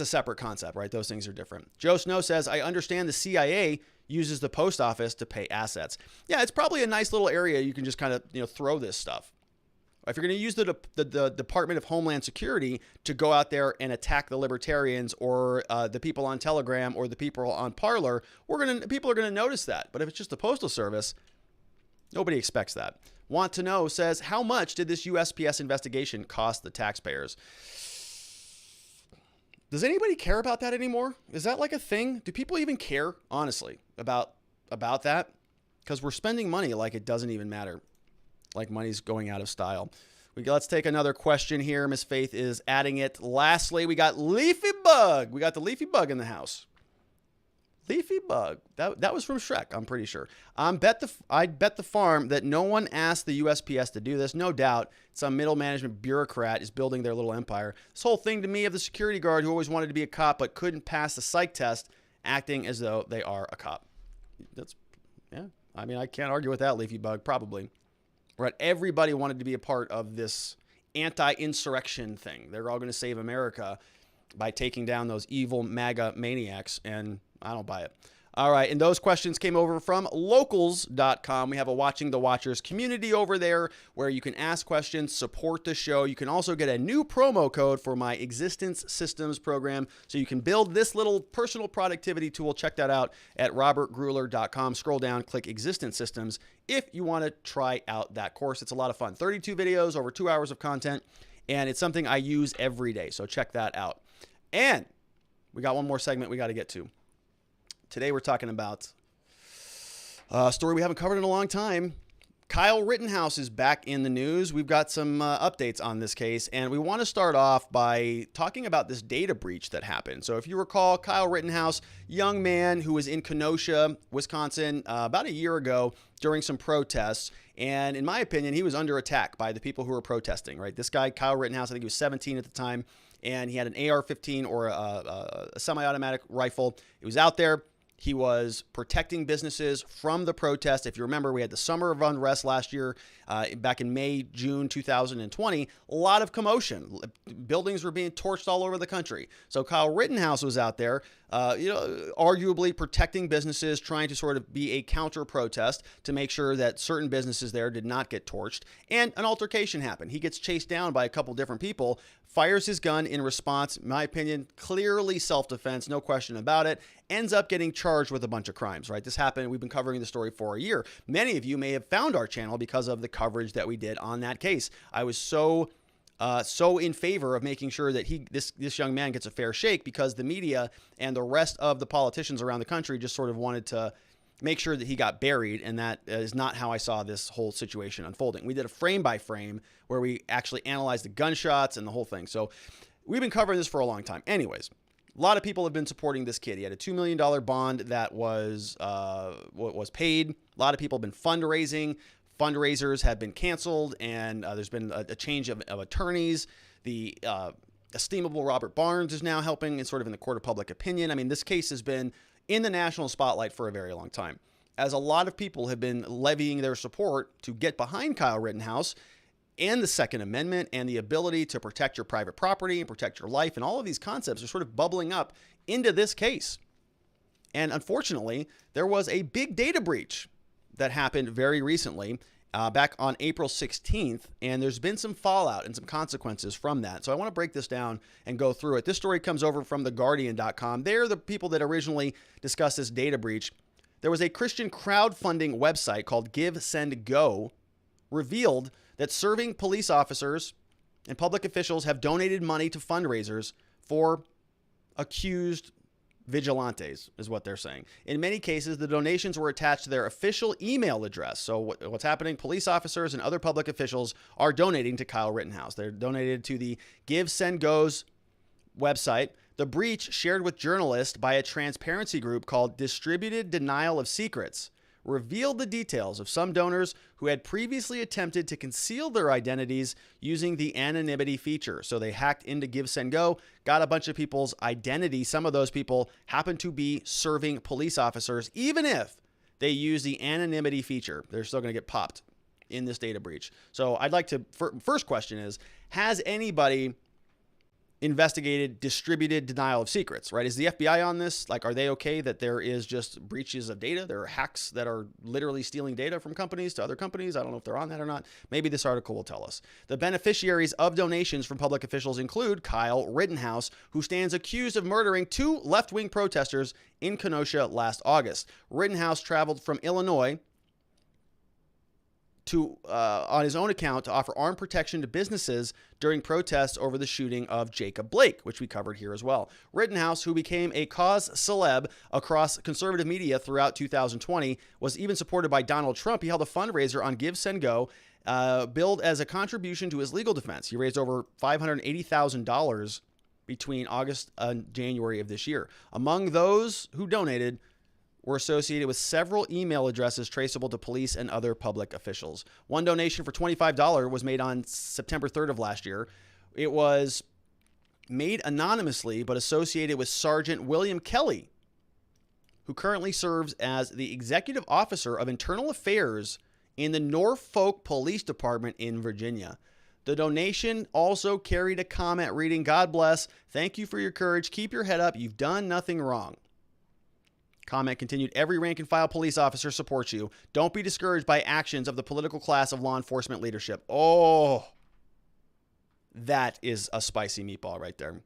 separate concept, right? Those things are different. Joe Snow says, I understand the CIA uses the post office to pay assets. Yeah, it's probably a nice little area you can just kind of throw this stuff. If you're going to use the Department of Homeland Security to go out there and attack the libertarians or the people on Telegram or the people on Parler, people are going to notice that. But if it's just the Postal Service, nobody expects that. Want to Know says, how much did this USPS investigation cost the taxpayers? Does anybody care about that anymore? Is that like a thing? Do people even care, honestly, about that? Because we're spending money like it doesn't even matter. Like money's going out of style. Let's take another question here. Miss Faith is adding it. Lastly, we got Leafy Bug. We got the Leafy Bug in the house. Leafy Bug. That was from Shrek, I'm pretty sure. I'd bet the farm that no one asked the USPS to do this. No doubt some middle management bureaucrat is building their little empire. This whole thing to me of the security guard who always wanted to be a cop but couldn't pass the psych test, acting as though they are a cop. I mean, I can't argue with that, Leafy Bug, probably. Right? Everybody wanted to be a part of this anti-insurrection thing. They're all going to save America by taking down those evil MAGA maniacs, and I don't buy it. All right, and those questions came over from locals.com. We have a Watching the Watchers community over there where you can ask questions, support the show. You can also get a new promo code for my Existence Systems program, so you can build this little personal productivity tool. Check that out at robertgruler.com. Scroll down, click Existence Systems if you want to try out that course. It's a lot of fun. 32 videos, over 2 hours of content, and it's something I use every day, so check that out. And we got one more segment we got to get to. Today we're talking about a story we haven't covered in a long time. Kyle Rittenhouse is back in the news. We've got some updates on this case, and we want to start off by talking about this data breach that happened. So if you recall, Kyle Rittenhouse, young man who was in Kenosha, Wisconsin, about a year ago during some protests. And in my opinion, he was under attack by the people who were protesting, right? This guy, Kyle Rittenhouse, I think he was 17 at the time, and he had an AR-15 or a semi-automatic rifle. He was out there. He was protecting businesses from the protest. If you remember, we had the summer of unrest last year, back in May, June 2020. A lot of commotion. Buildings were being torched all over the country. So Kyle Rittenhouse was out there, arguably protecting businesses, trying to sort of be a counter-protest to make sure that certain businesses there did not get torched. And an altercation happened. He gets chased down by a couple different people, fires his gun in response, in my opinion, clearly self-defense, no question about it, ends up getting charged with a bunch of crimes, right? This happened. We've been covering the story for a year. Many of you may have found our channel because of the coverage that we did on that case. I was so in favor of making sure that this young man gets a fair shake, because the media and the rest of the politicians around the country just sort of wanted to make sure that he got buried, and that is not how I saw this whole situation unfolding. We did a frame by frame where we actually analyzed the gunshots and the whole thing. So we've been covering this for a long time. Anyways, a lot of people have been supporting this kid. He had a $2 million bond that was paid. A lot of people have been fundraising. Fundraisers have been canceled, and there's been a change of attorneys. The estimable Robert Barnes is now helping, and sort of in the court of public opinion. I mean, this case has been in the national spotlight for a very long time, as a lot of people have been levying their support to get behind Kyle Rittenhouse and the Second Amendment and the ability to protect your private property and protect your life. And all of these concepts are sort of bubbling up into this case. And unfortunately, there was a big data breach that happened very recently, back on April 16th, and there's been some fallout and some consequences from that. So I want to break this down and go through it. This story comes over from theguardian.com. They're the people that originally discussed this data breach. There was a Christian crowdfunding website called Give, Send, Go revealed that serving police officers and public officials have donated money to fundraisers for accused vigilantes, is what they're saying. In many cases, the donations were attached to their official email address. So what's happening? Police officers and other public officials are donating to Kyle Rittenhouse. They're donated to the Give Send Go's website. The breach, shared with journalists by a transparency group called Distributed Denial of Secrets, revealed the details of some donors who had previously attempted to conceal their identities using the anonymity feature. So they hacked into Give Send Go, got a bunch of people's identity. Some of those people happen to be serving police officers. Even if they use the anonymity feature, they're still going to get popped in this data breach. So I'd like to, first question is, has anybody investigated distributed denial of secrets, right? Is the FBI on this? Like, are they okay that there is just breaches of data? There are hacks that are literally stealing data from companies to other companies. I don't know if they're on that or not. Maybe this article will tell us. The beneficiaries of donations from public officials include Kyle Rittenhouse, who stands accused of murdering 2 left-wing protesters in Kenosha last August. Rittenhouse traveled from Illinois on his own account to offer armed protection to businesses during protests over the shooting of Jacob Blake, which we covered here as well. Rittenhouse, who became a cause celeb across conservative media throughout 2020, was even supported by Donald Trump. He held a fundraiser on Give Send Go, billed as a contribution to his legal defense. He raised over $580,000 between August and January of this year. Among those who donated were associated with several email addresses traceable to police and other public officials. One donation for $25 was made on September 3rd of last year. It was made anonymously, but associated with Sergeant William Kelly, who currently serves as the executive officer of internal affairs in the Norfolk Police Department in Virginia. The donation also carried a comment reading, "God bless. Thank you for your courage. Keep your head up. You've done nothing wrong." Comment continued, "Every rank and file police officer supports you. Don't be discouraged by actions of the political class of law enforcement leadership." Oh, that is a spicy meatball right there.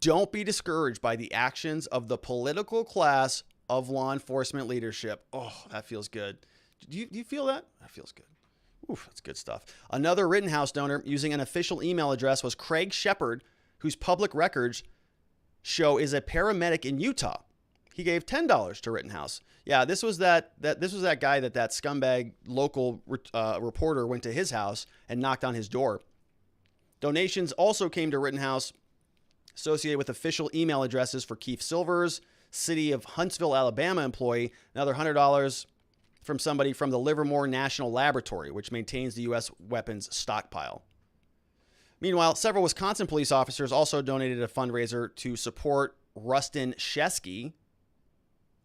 Don't be discouraged by the actions of the political class of law enforcement leadership. Oh, that feels good. Do you feel that? That feels good. Oof, that's good stuff. Another Rittenhouse donor using an official email address was Craig Shepard, whose public records show is a paramedic in Utah. He gave $10 to Rittenhouse. Yeah, this was that guy that scumbag local reporter went to his house and knocked on his door. Donations also came to Rittenhouse associated with official email addresses for Keith Silvers, City of Huntsville, Alabama employee, another $100 from somebody from the Livermore National Laboratory, which maintains the U.S. weapons stockpile. Meanwhile, several Wisconsin police officers also donated a fundraiser to support Rustin Shesky,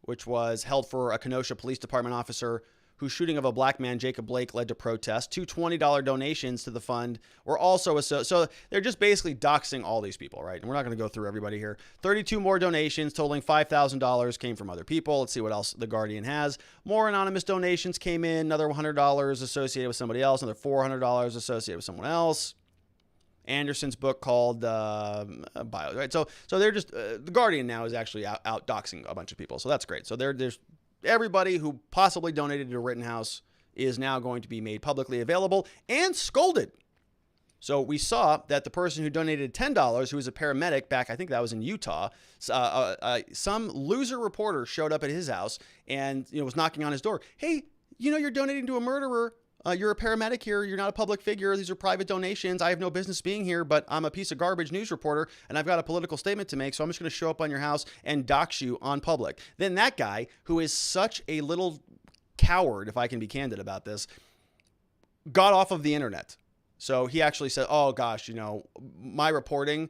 which was held for a Kenosha Police Department officer whose shooting of a black man, Jacob Blake, led to protests. 2 $20 donations to the fund were also so they're just basically doxing all these people, right? And we're not going to go through everybody here. 32 more donations totaling $5,000 came from other people. Let's see what else The Guardian has. More anonymous donations came in. Another $100 associated with somebody else. Another $400 associated with someone else. Anderson's book called Bio, right? So they're just The Guardian now is actually out doxing a bunch of people. So that's great. So there's everybody who possibly donated to Rittenhouse is now going to be made publicly available and scolded. So we saw that the person who donated $10, who was a paramedic back, I think that was in Utah, some loser reporter showed up at his house and was knocking on his door. "Hey, you're donating to a murderer. You're a paramedic here. You're not a public figure. These are private donations. I have no business being here, but I'm a piece of garbage news reporter, and I've got a political statement to make, so I'm just going to show up on your house and dox you on public." Then that guy, who is such a little coward, if I can be candid about this, got off of the internet. So he actually said, "Oh, gosh, my reporting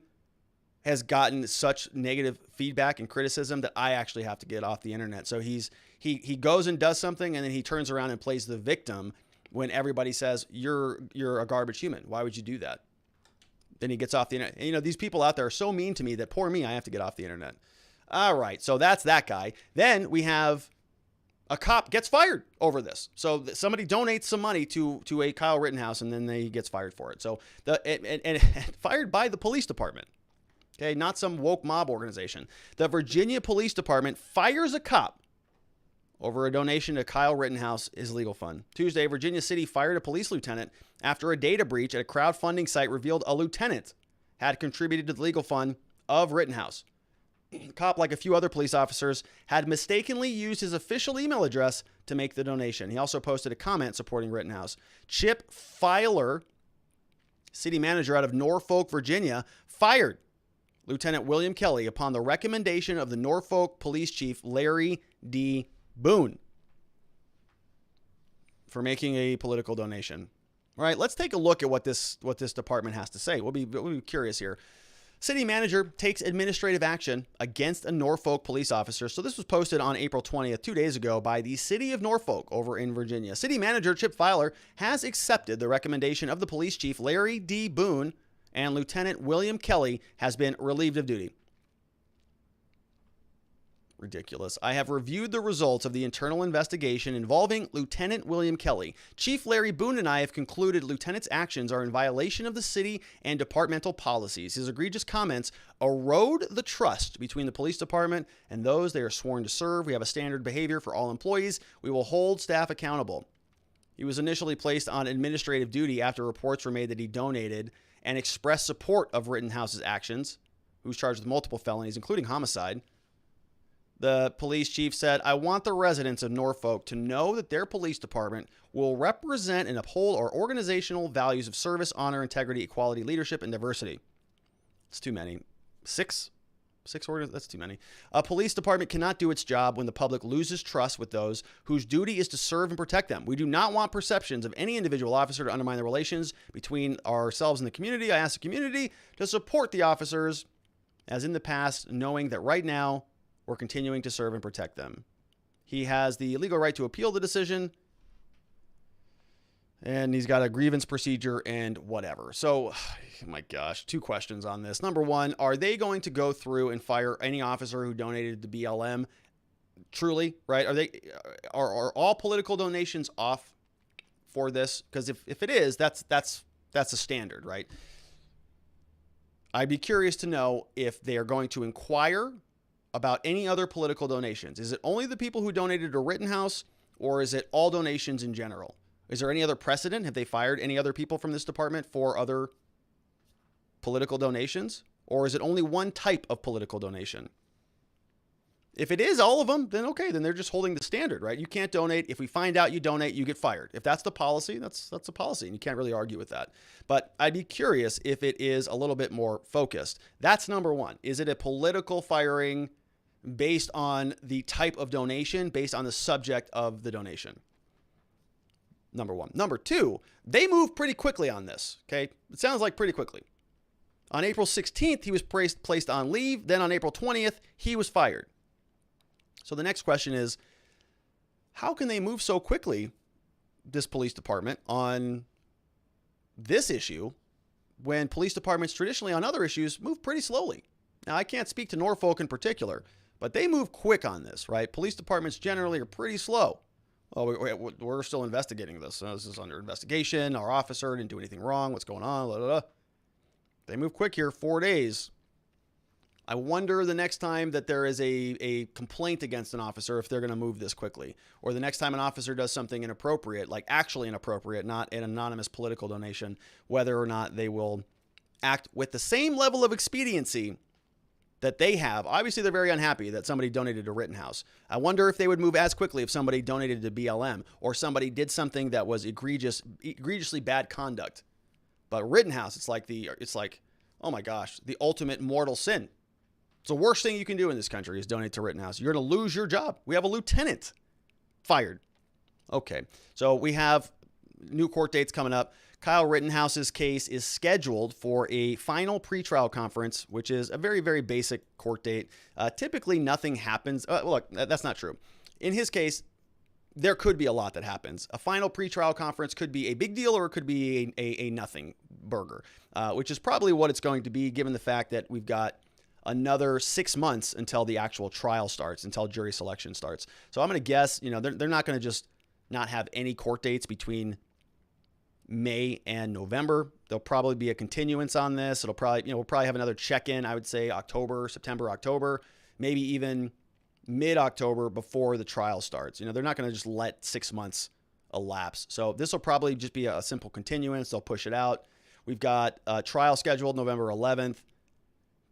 has gotten such negative feedback and criticism that I actually have to get off the internet." So he goes and does something, and then he turns around and plays the victim when everybody says, you're a garbage human. Why would you do that? Then he gets off the internet. And, these people out there are so mean to me that poor me, I have to get off the internet. All right. So that's that guy. Then we have a cop gets fired over this. So somebody donates some money to a Kyle Rittenhouse, and then he gets fired for it. So and fired by the police department. Okay. Not some woke mob organization. The Virginia Police Department fires a cop over a donation to Kyle Rittenhouse, his legal fund. Tuesday, Virginia City fired a police lieutenant after a data breach at a crowdfunding site revealed a lieutenant had contributed to the legal fund of Rittenhouse. The cop, like a few other police officers, had mistakenly used his official email address to make the donation. He also posted a comment supporting Rittenhouse. Chip Filer, city manager out of Norfolk, Virginia, fired Lieutenant William Kelly upon the recommendation of the Norfolk Police Chief Larry D. Boone for making a political donation. All right, let's take a look at what this department has to say. We'll be curious here. City manager takes administrative action against a Norfolk police officer. So this was posted on April 20th, 2 days ago, by the city of Norfolk over in Virginia. City manager Chip Filer has accepted the recommendation of the police chief Larry D. Boone, and Lieutenant William Kelly has been relieved of duty. Ridiculous. I have reviewed the results of the internal investigation involving Lieutenant William Kelly. Chief Larry Boone and I have concluded Lieutenant's actions are in violation of the city and departmental policies. His egregious comments erode the trust between the police department and those they are sworn to serve. We have a standard behavior for all employees. We will hold staff accountable. He was initially placed on administrative duty after reports were made that he donated and expressed support of Rittenhouse's actions, who was charged with multiple felonies, including homicide. The police chief said, I want the residents of Norfolk to know that their police department will represent and uphold our organizational values of service, honor, integrity, equality, leadership, and diversity. It's too many. Six orders? That's too many. A police department cannot do its job when the public loses trust with those whose duty is to serve and protect them. We do not want perceptions of any individual officer to undermine the relations between ourselves and the community. I ask the community to support the officers as in the past, knowing that right now, we're continuing to serve and protect them. He has the legal right to appeal the decision, and he's got a grievance procedure and whatever. So, my gosh, two questions on this. Number one, are they going to go through and fire any officer who donated to BLM? Truly, right? Are all political donations off for this? Because if it is, that's a standard, right? I'd be curious to know if they are going to inquire about any other political donations. Is it only the people who donated to Rittenhouse, or is it all donations in general? Is there any other precedent? Have they fired any other people from this department for other political donations? Or is it only one type of political donation? If it is all of them, then okay, then they're just holding the standard, right? You can't donate. If we find out you donate, you get fired. If that's the policy, that's a policy, and you can't really argue with that. But I'd be curious if it is a little bit more focused. That's number one. Is it a political firing based on the type of donation, based on the subject of the donation? Number one. Number two, they moved pretty quickly on this, okay? It sounds like pretty quickly. On April 16th, he was placed on leave. Then on April 20th, he was fired. So the next question is, how can they move so quickly, this police department, on this issue when police departments traditionally on other issues move pretty slowly? Now, I can't speak to Norfolk in particular, but they move quick on this, right? Police departments generally are pretty slow. Oh, we're still investigating this. This is under investigation. Our officer didn't do anything wrong. What's going on? Blah, blah, blah. They move quick here, 4 days. I wonder the next time that there is a complaint against an officer, if they're going to move this quickly. Or the next time an officer does something inappropriate, like actually inappropriate, not an anonymous political donation, whether or not they will act with the same level of expediency that they have. Obviously, they're very unhappy that somebody donated to Rittenhouse. I wonder if they would move as quickly if somebody donated to BLM or somebody did something that was egregiously bad conduct. But Rittenhouse, it's like, oh my gosh, the ultimate mortal sin. It's the worst thing you can do in this country is donate to Rittenhouse. You're going to lose your job. We have a lieutenant fired. Okay, so we have new court dates coming up. Kyle Rittenhouse's case is scheduled for a final pretrial conference, which is a very, very basic court date. Typically, nothing happens. Look, that's not true. In his case, there could be a lot that happens. A final pretrial conference could be a big deal, or it could be a nothing burger, which is probably what it's going to be, given the fact that we've got another 6 months until the actual trial starts, until jury selection starts. So I'm going to guess, they're not going to just not have any court dates between May and November. There'll probably be a continuance on this. It'll probably, we'll probably have another check-in, I would say September, October, maybe even mid-October before the trial starts. They're not going to just let 6 months elapse. So this will probably just be a simple continuance. They'll push it out. We've got a trial scheduled November 11th.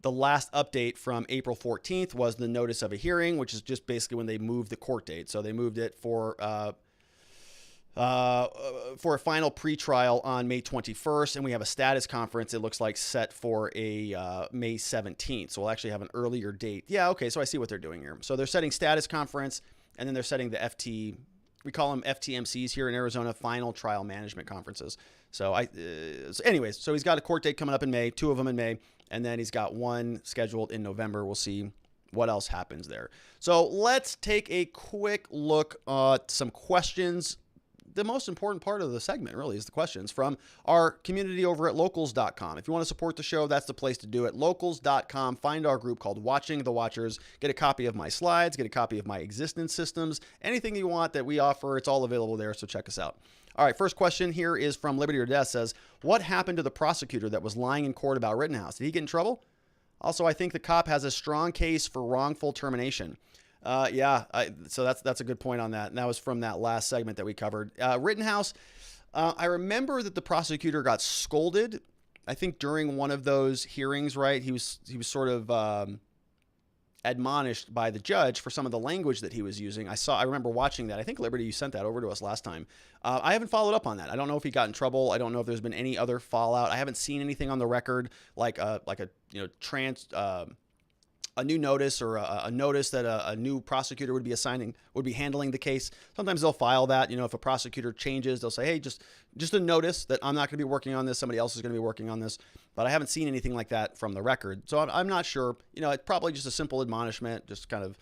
The last update from April 14th was the notice of a hearing, which is just basically when they moved the court date. So they moved it for a final pretrial on May 21st, and we have a status conference, it looks like, set for a May 17th. So we'll actually have an earlier date. Yeah, okay, so I see what they're doing here. So they're setting status conference, and then they're setting the we call them FTMCs here in Arizona, final trial management conferences. So anyways, so he's got a court date coming up in May, 2 of them in May, and then he's got one scheduled in November. We'll see what else happens there. So let's take a quick look at some questions. The most important part of the segment really is the questions from our community over at locals.com. If you want to support the show, that's the place to do it. Locals.com. Find our group called Watching the Watchers. Get a copy of my slides, get a copy of my existence systems, anything you want that we offer, it's all available there. So check us out. All right, first question here is from Liberty or Death. Says, what happened to the prosecutor that was lying in court about Rittenhouse? Did he get in trouble? Also, I think the cop has a strong case for wrongful termination. So that's a good point on that. And that was from that last segment that we covered. Rittenhouse, I remember that the prosecutor got scolded, I think during one of those hearings, right? He was sort of admonished by the judge for some of the language that he was using. I remember watching that. I think, Liberty, you sent that over to us last time. I haven't followed up on that. I don't know if he got in trouble. I don't know if there's been any other fallout. I haven't seen anything on the record like a new notice or a notice that a new prosecutor would be handling the case. Sometimes they'll file that, if a prosecutor changes, they'll say, hey, just a notice that I'm not going to be working on this. Somebody else is going to be working on this. But I haven't seen anything like that from the record. So I'm not sure. It's probably just a simple admonishment, just kind of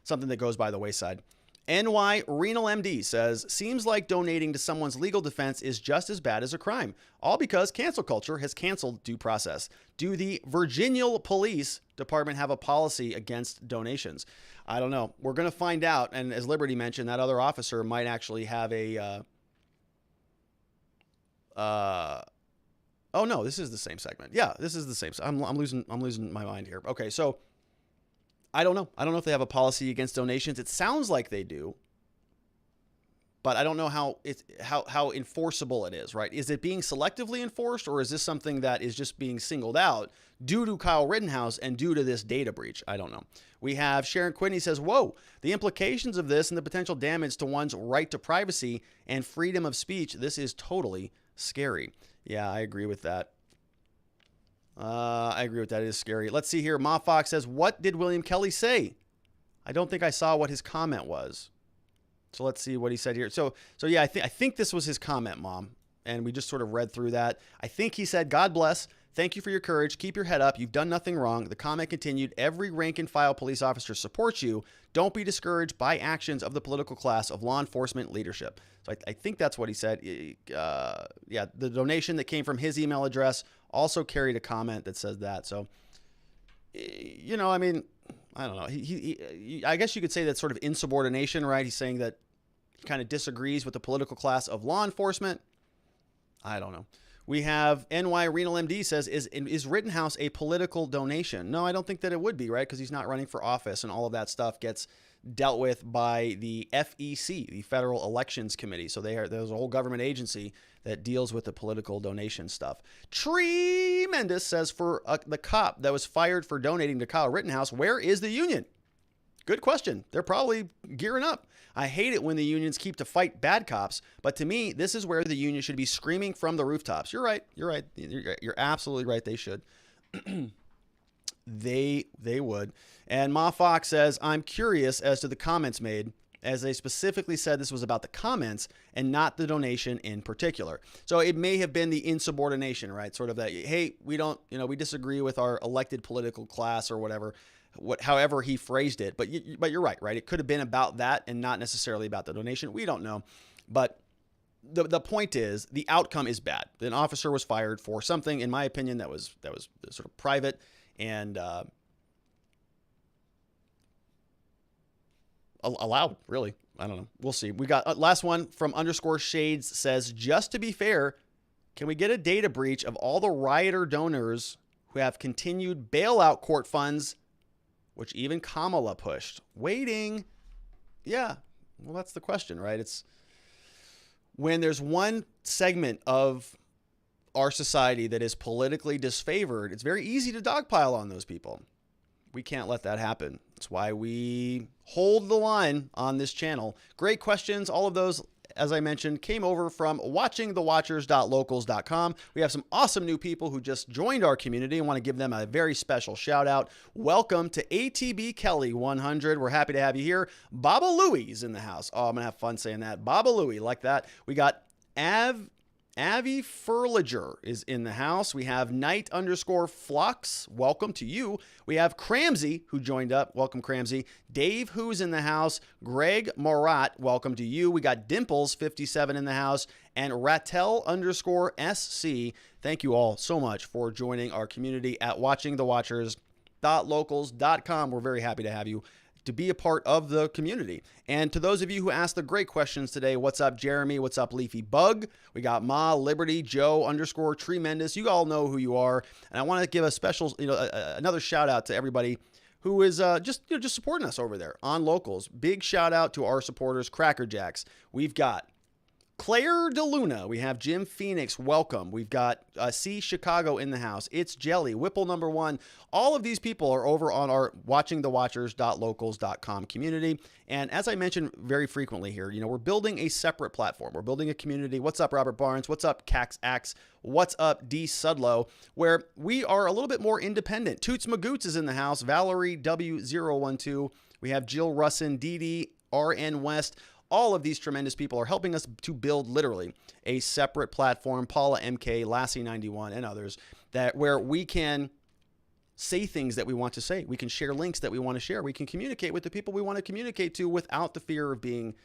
something that goes by the wayside. NY Renal MD says, seems like donating to someone's legal defense is just as bad as a crime, all because cancel culture has canceled due process. Do the Virginia Police Department have a policy against donations? I don't know. We're going to find out. And as Liberty mentioned, that other officer might actually have a, oh no, this is the same segment. Yeah, this is the same. I'm losing my mind here. Okay. So I don't know. I don't know if they have a policy against donations. It sounds like they do, but I don't know how enforceable it is, right? Is it being selectively enforced, or is this something that is just being singled out due to Kyle Rittenhouse and due to this data breach? I don't know. We have Sharon Quinney says, whoa, the implications of this and the potential damage to one's right to privacy and freedom of speech. This is totally scary. Yeah, I agree with that. It is scary. Let's see here. Ma Fox says, what did William Kelly say? I don't think I saw what his comment was. So let's see what he said here. So yeah, I think this was his comment, Mom. And we just sort of read through that. I think he said, God bless. Thank you for your courage. Keep your head up. You've done nothing wrong. The comment continued, every rank and file police officer supports you. Don't be discouraged by actions of the political class of law enforcement leadership. So I think that's what he said. Yeah, the donation that came from his email address also carried a comment that says that. So, I mean, I don't know. I guess you could say that's sort of insubordination, right? He's saying that he kind of disagrees with the political class of law enforcement. I don't know. We have NY Renal MD says, is Rittenhouse a political donation? No, I don't think that it would be, right? Because he's not running for office, and all of that stuff gets dealt with by the FEC, the Federal Elections Committee. So there's a whole government agency that deals with the political donation stuff. Tremendous says, for the cop that was fired for donating to Kyle Rittenhouse, where is the union? Good question. They're probably gearing up. I hate it when the unions keep to fight bad cops, but to me, this is where the union should be screaming from the rooftops. You're right. You're absolutely right. They should. They would. And Ma Fox says, I'm curious as to the comments made, as they specifically said this was about the comments and not the donation in particular. So it may have been the insubordination, right? Sort of that, hey, we disagree with our elected political class or whatever. However he phrased it, but you're right? It could have been about that and not necessarily about the donation. We don't know, but the point is the outcome is bad. An officer was fired for something, in my opinion, that was sort of private and allowed. Really, I don't know. We'll see. We got last one from _shades says, just to be fair, can we get a data breach of all the rioter donors who have continued bailout court funds which even Kamala pushed. Waiting. Yeah. Well, that's the question, right? It's when there's one segment of our society that is politically disfavored, it's very easy to dogpile on those people. We can't let that happen. That's why we hold the line on this channel. Great questions. All of those, as I mentioned, came over from watchingthewatchers.locals.com. We have some awesome new people who just joined our community. I want to give them a very special shout out. Welcome to ATB Kelly 100. We're happy to have you here. Baba Louie is in the house. Oh, I'm going to have fun saying that. Baba Louie, like that. We got Avi Furliger is in the house. We have Knight_Flux. Welcome to you. We have Cramsey, who joined up. Welcome, Cramsey. Dave, who's in the house. Greg Morat, welcome to you. We got Dimples57 in the house. And Rattel_SC. Thank you all so much for joining our community at watchingthewatchers.locals.com. We're very happy to have you to be a part of the community. And to those of you who asked the great questions today, what's up, Jeremy? What's up, Leafy Bug? We got Ma, Liberty, Joe_Tremendous. You all know who you are. And I want to give a special, another shout out to everybody who is just supporting us over there on Locals. Big shout out to our supporters, Cracker Jacks. We've got Claire DeLuna. We have Jim Phoenix. Welcome. We've got C Chicago in the house. It's Jelly. Whipple number 1. All of these people are over on our watchingthewatchers.locals.com community. And as I mentioned very frequently here, we're building a separate platform. We're building a community. What's up, Robert Barnes? What's up, Cax Axe? What's up, D Sudlow? Where we are a little bit more independent. Toots Magoots is in the house. Valerie W012. We have Jill Russin, DD, RN West. All of these tremendous people are helping us to build literally a separate platform, Paula MK, Lassie91, and others, where we can say things that we want to say. We can share links that we want to share. We can communicate with the people we want to communicate to without the fear of being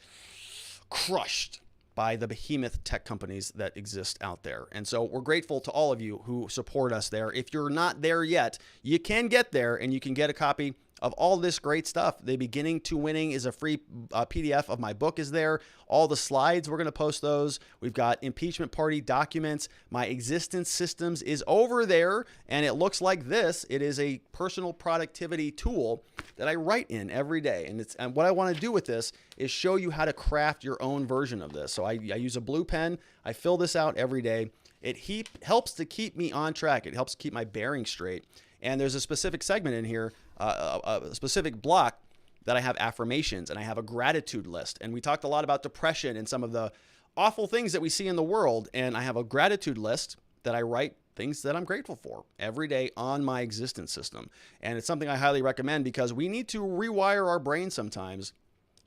crushed by the behemoth tech companies that exist out there. And so we're grateful to all of you who support us there. If you're not there yet, you can get there and you can get a copy of all this great stuff. The Beginning to Winning is a free PDF of my book is there. All the slides, we're going to post those. We've got impeachment party documents. My existence systems is over there, and it looks like this. It is a personal productivity tool that I write in every day. And what I want to do with this is show you how to craft your own version of this. So I use a blue pen. I fill this out every day. It helps to keep me on track. It helps keep my bearings straight. And there's a specific segment in here, a specific block that I have affirmations, and I have a gratitude list. And we talked a lot about depression and some of the awful things that we see in the world. And I have a gratitude list that I write things that I'm grateful for every day on my existence system. And it's something I highly recommend because we need to rewire our brain sometimes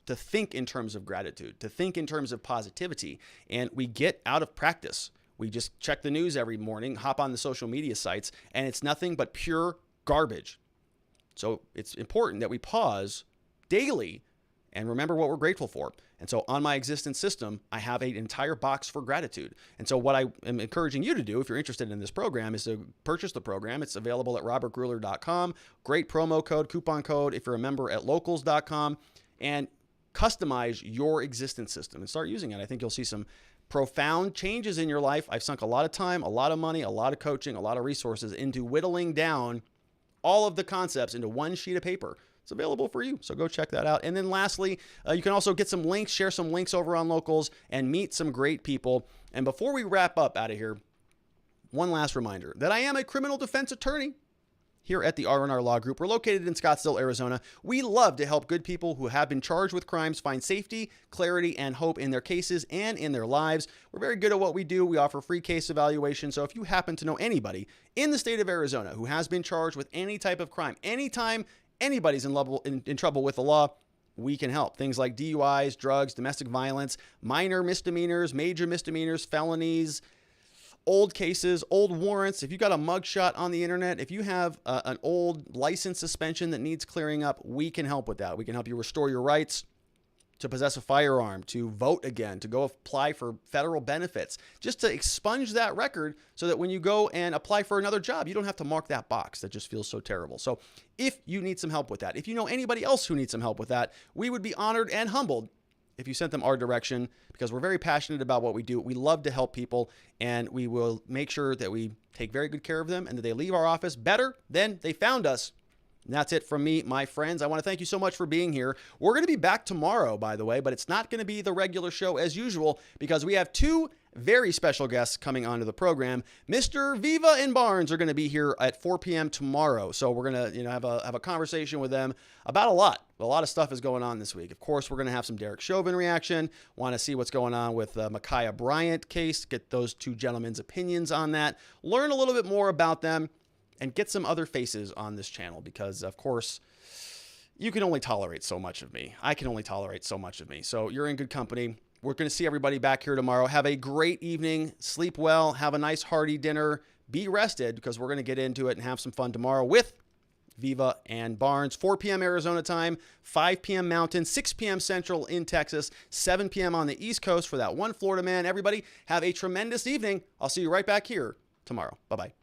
to think in terms of gratitude, to think in terms of positivity. And we get out of practice. We just check the news every morning, hop on the social media sites, and it's nothing but pure garbage. So it's important that we pause daily and remember what we're grateful for. And so on my existence system, I have an entire box for gratitude. And so what I am encouraging you to do, if you're interested in this program, is to purchase the program. It's available at robertgruller.com. Great promo code, coupon code if you're a member at locals.com, and customize your existence system and start using it. I think you'll see some profound changes in your life. I've sunk a lot of time, a lot of money, a lot of coaching, a lot of resources into whittling down all of the concepts into one sheet of paper. It's available for you, so go check that out. And then lastly, you can also get some links, share some links over on Locals, and meet some great people. And before we wrap up out of here, one last reminder that I am a criminal defense attorney here at the R&R Law Group. We're located in Scottsdale, Arizona. We love to help good people who have been charged with crimes find safety, clarity, and hope in their cases and in their lives. We're very good at what we do. We offer free case evaluation. So if you happen to know anybody in the state of Arizona who has been charged with any type of crime, anytime anybody's in trouble with the law, we can help. Things like DUIs, drugs, domestic violence, minor misdemeanors, major misdemeanors, felonies, old cases, old warrants. If you got a mugshot on the internet, if you have an old license suspension that needs clearing up, we can help with that. We can help you restore your rights to possess a firearm, to vote again, to go apply for federal benefits, just to expunge that record so that when you go and apply for another job, you don't have to mark that box that just feels so terrible. So if you need some help with that, if you know anybody else who needs some help with that, we would be honored and humbled if you sent them our direction, because we're very passionate about what we do. We love to help people, and we will make sure that we take very good care of them and that they leave our office better than they found us. And that's it from me, my friends. I want to thank you so much for being here. We're going to be back tomorrow, by the way, but it's not going to be the regular show as usual because we have two very special guests coming onto the program. Mr. Viva and Barnes are going to be here at 4 p.m. tomorrow. So we're going to have a conversation with them about a lot. A lot of stuff is going on this week. Of course, we're going to have some Derek Chauvin reaction. Want to see what's going on with the Micaiah Bryant case, get those two gentlemen's opinions on that, learn a little bit more about them, and get some other faces on this channel because, of course, you can only tolerate so much of me. I can only tolerate so much of me. So you're in good company. We're going to see everybody back here tomorrow. Have a great evening. Sleep well. Have a nice hearty dinner. Be rested because we're going to get into it and have some fun tomorrow with Viva and Barnes. 4 p.m. Arizona time, 5 p.m. Mountain, 6 p.m. Central in Texas, 7 p.m. on the East Coast for that one Florida man. Everybody have a tremendous evening. I'll see you right back here tomorrow. Bye-bye.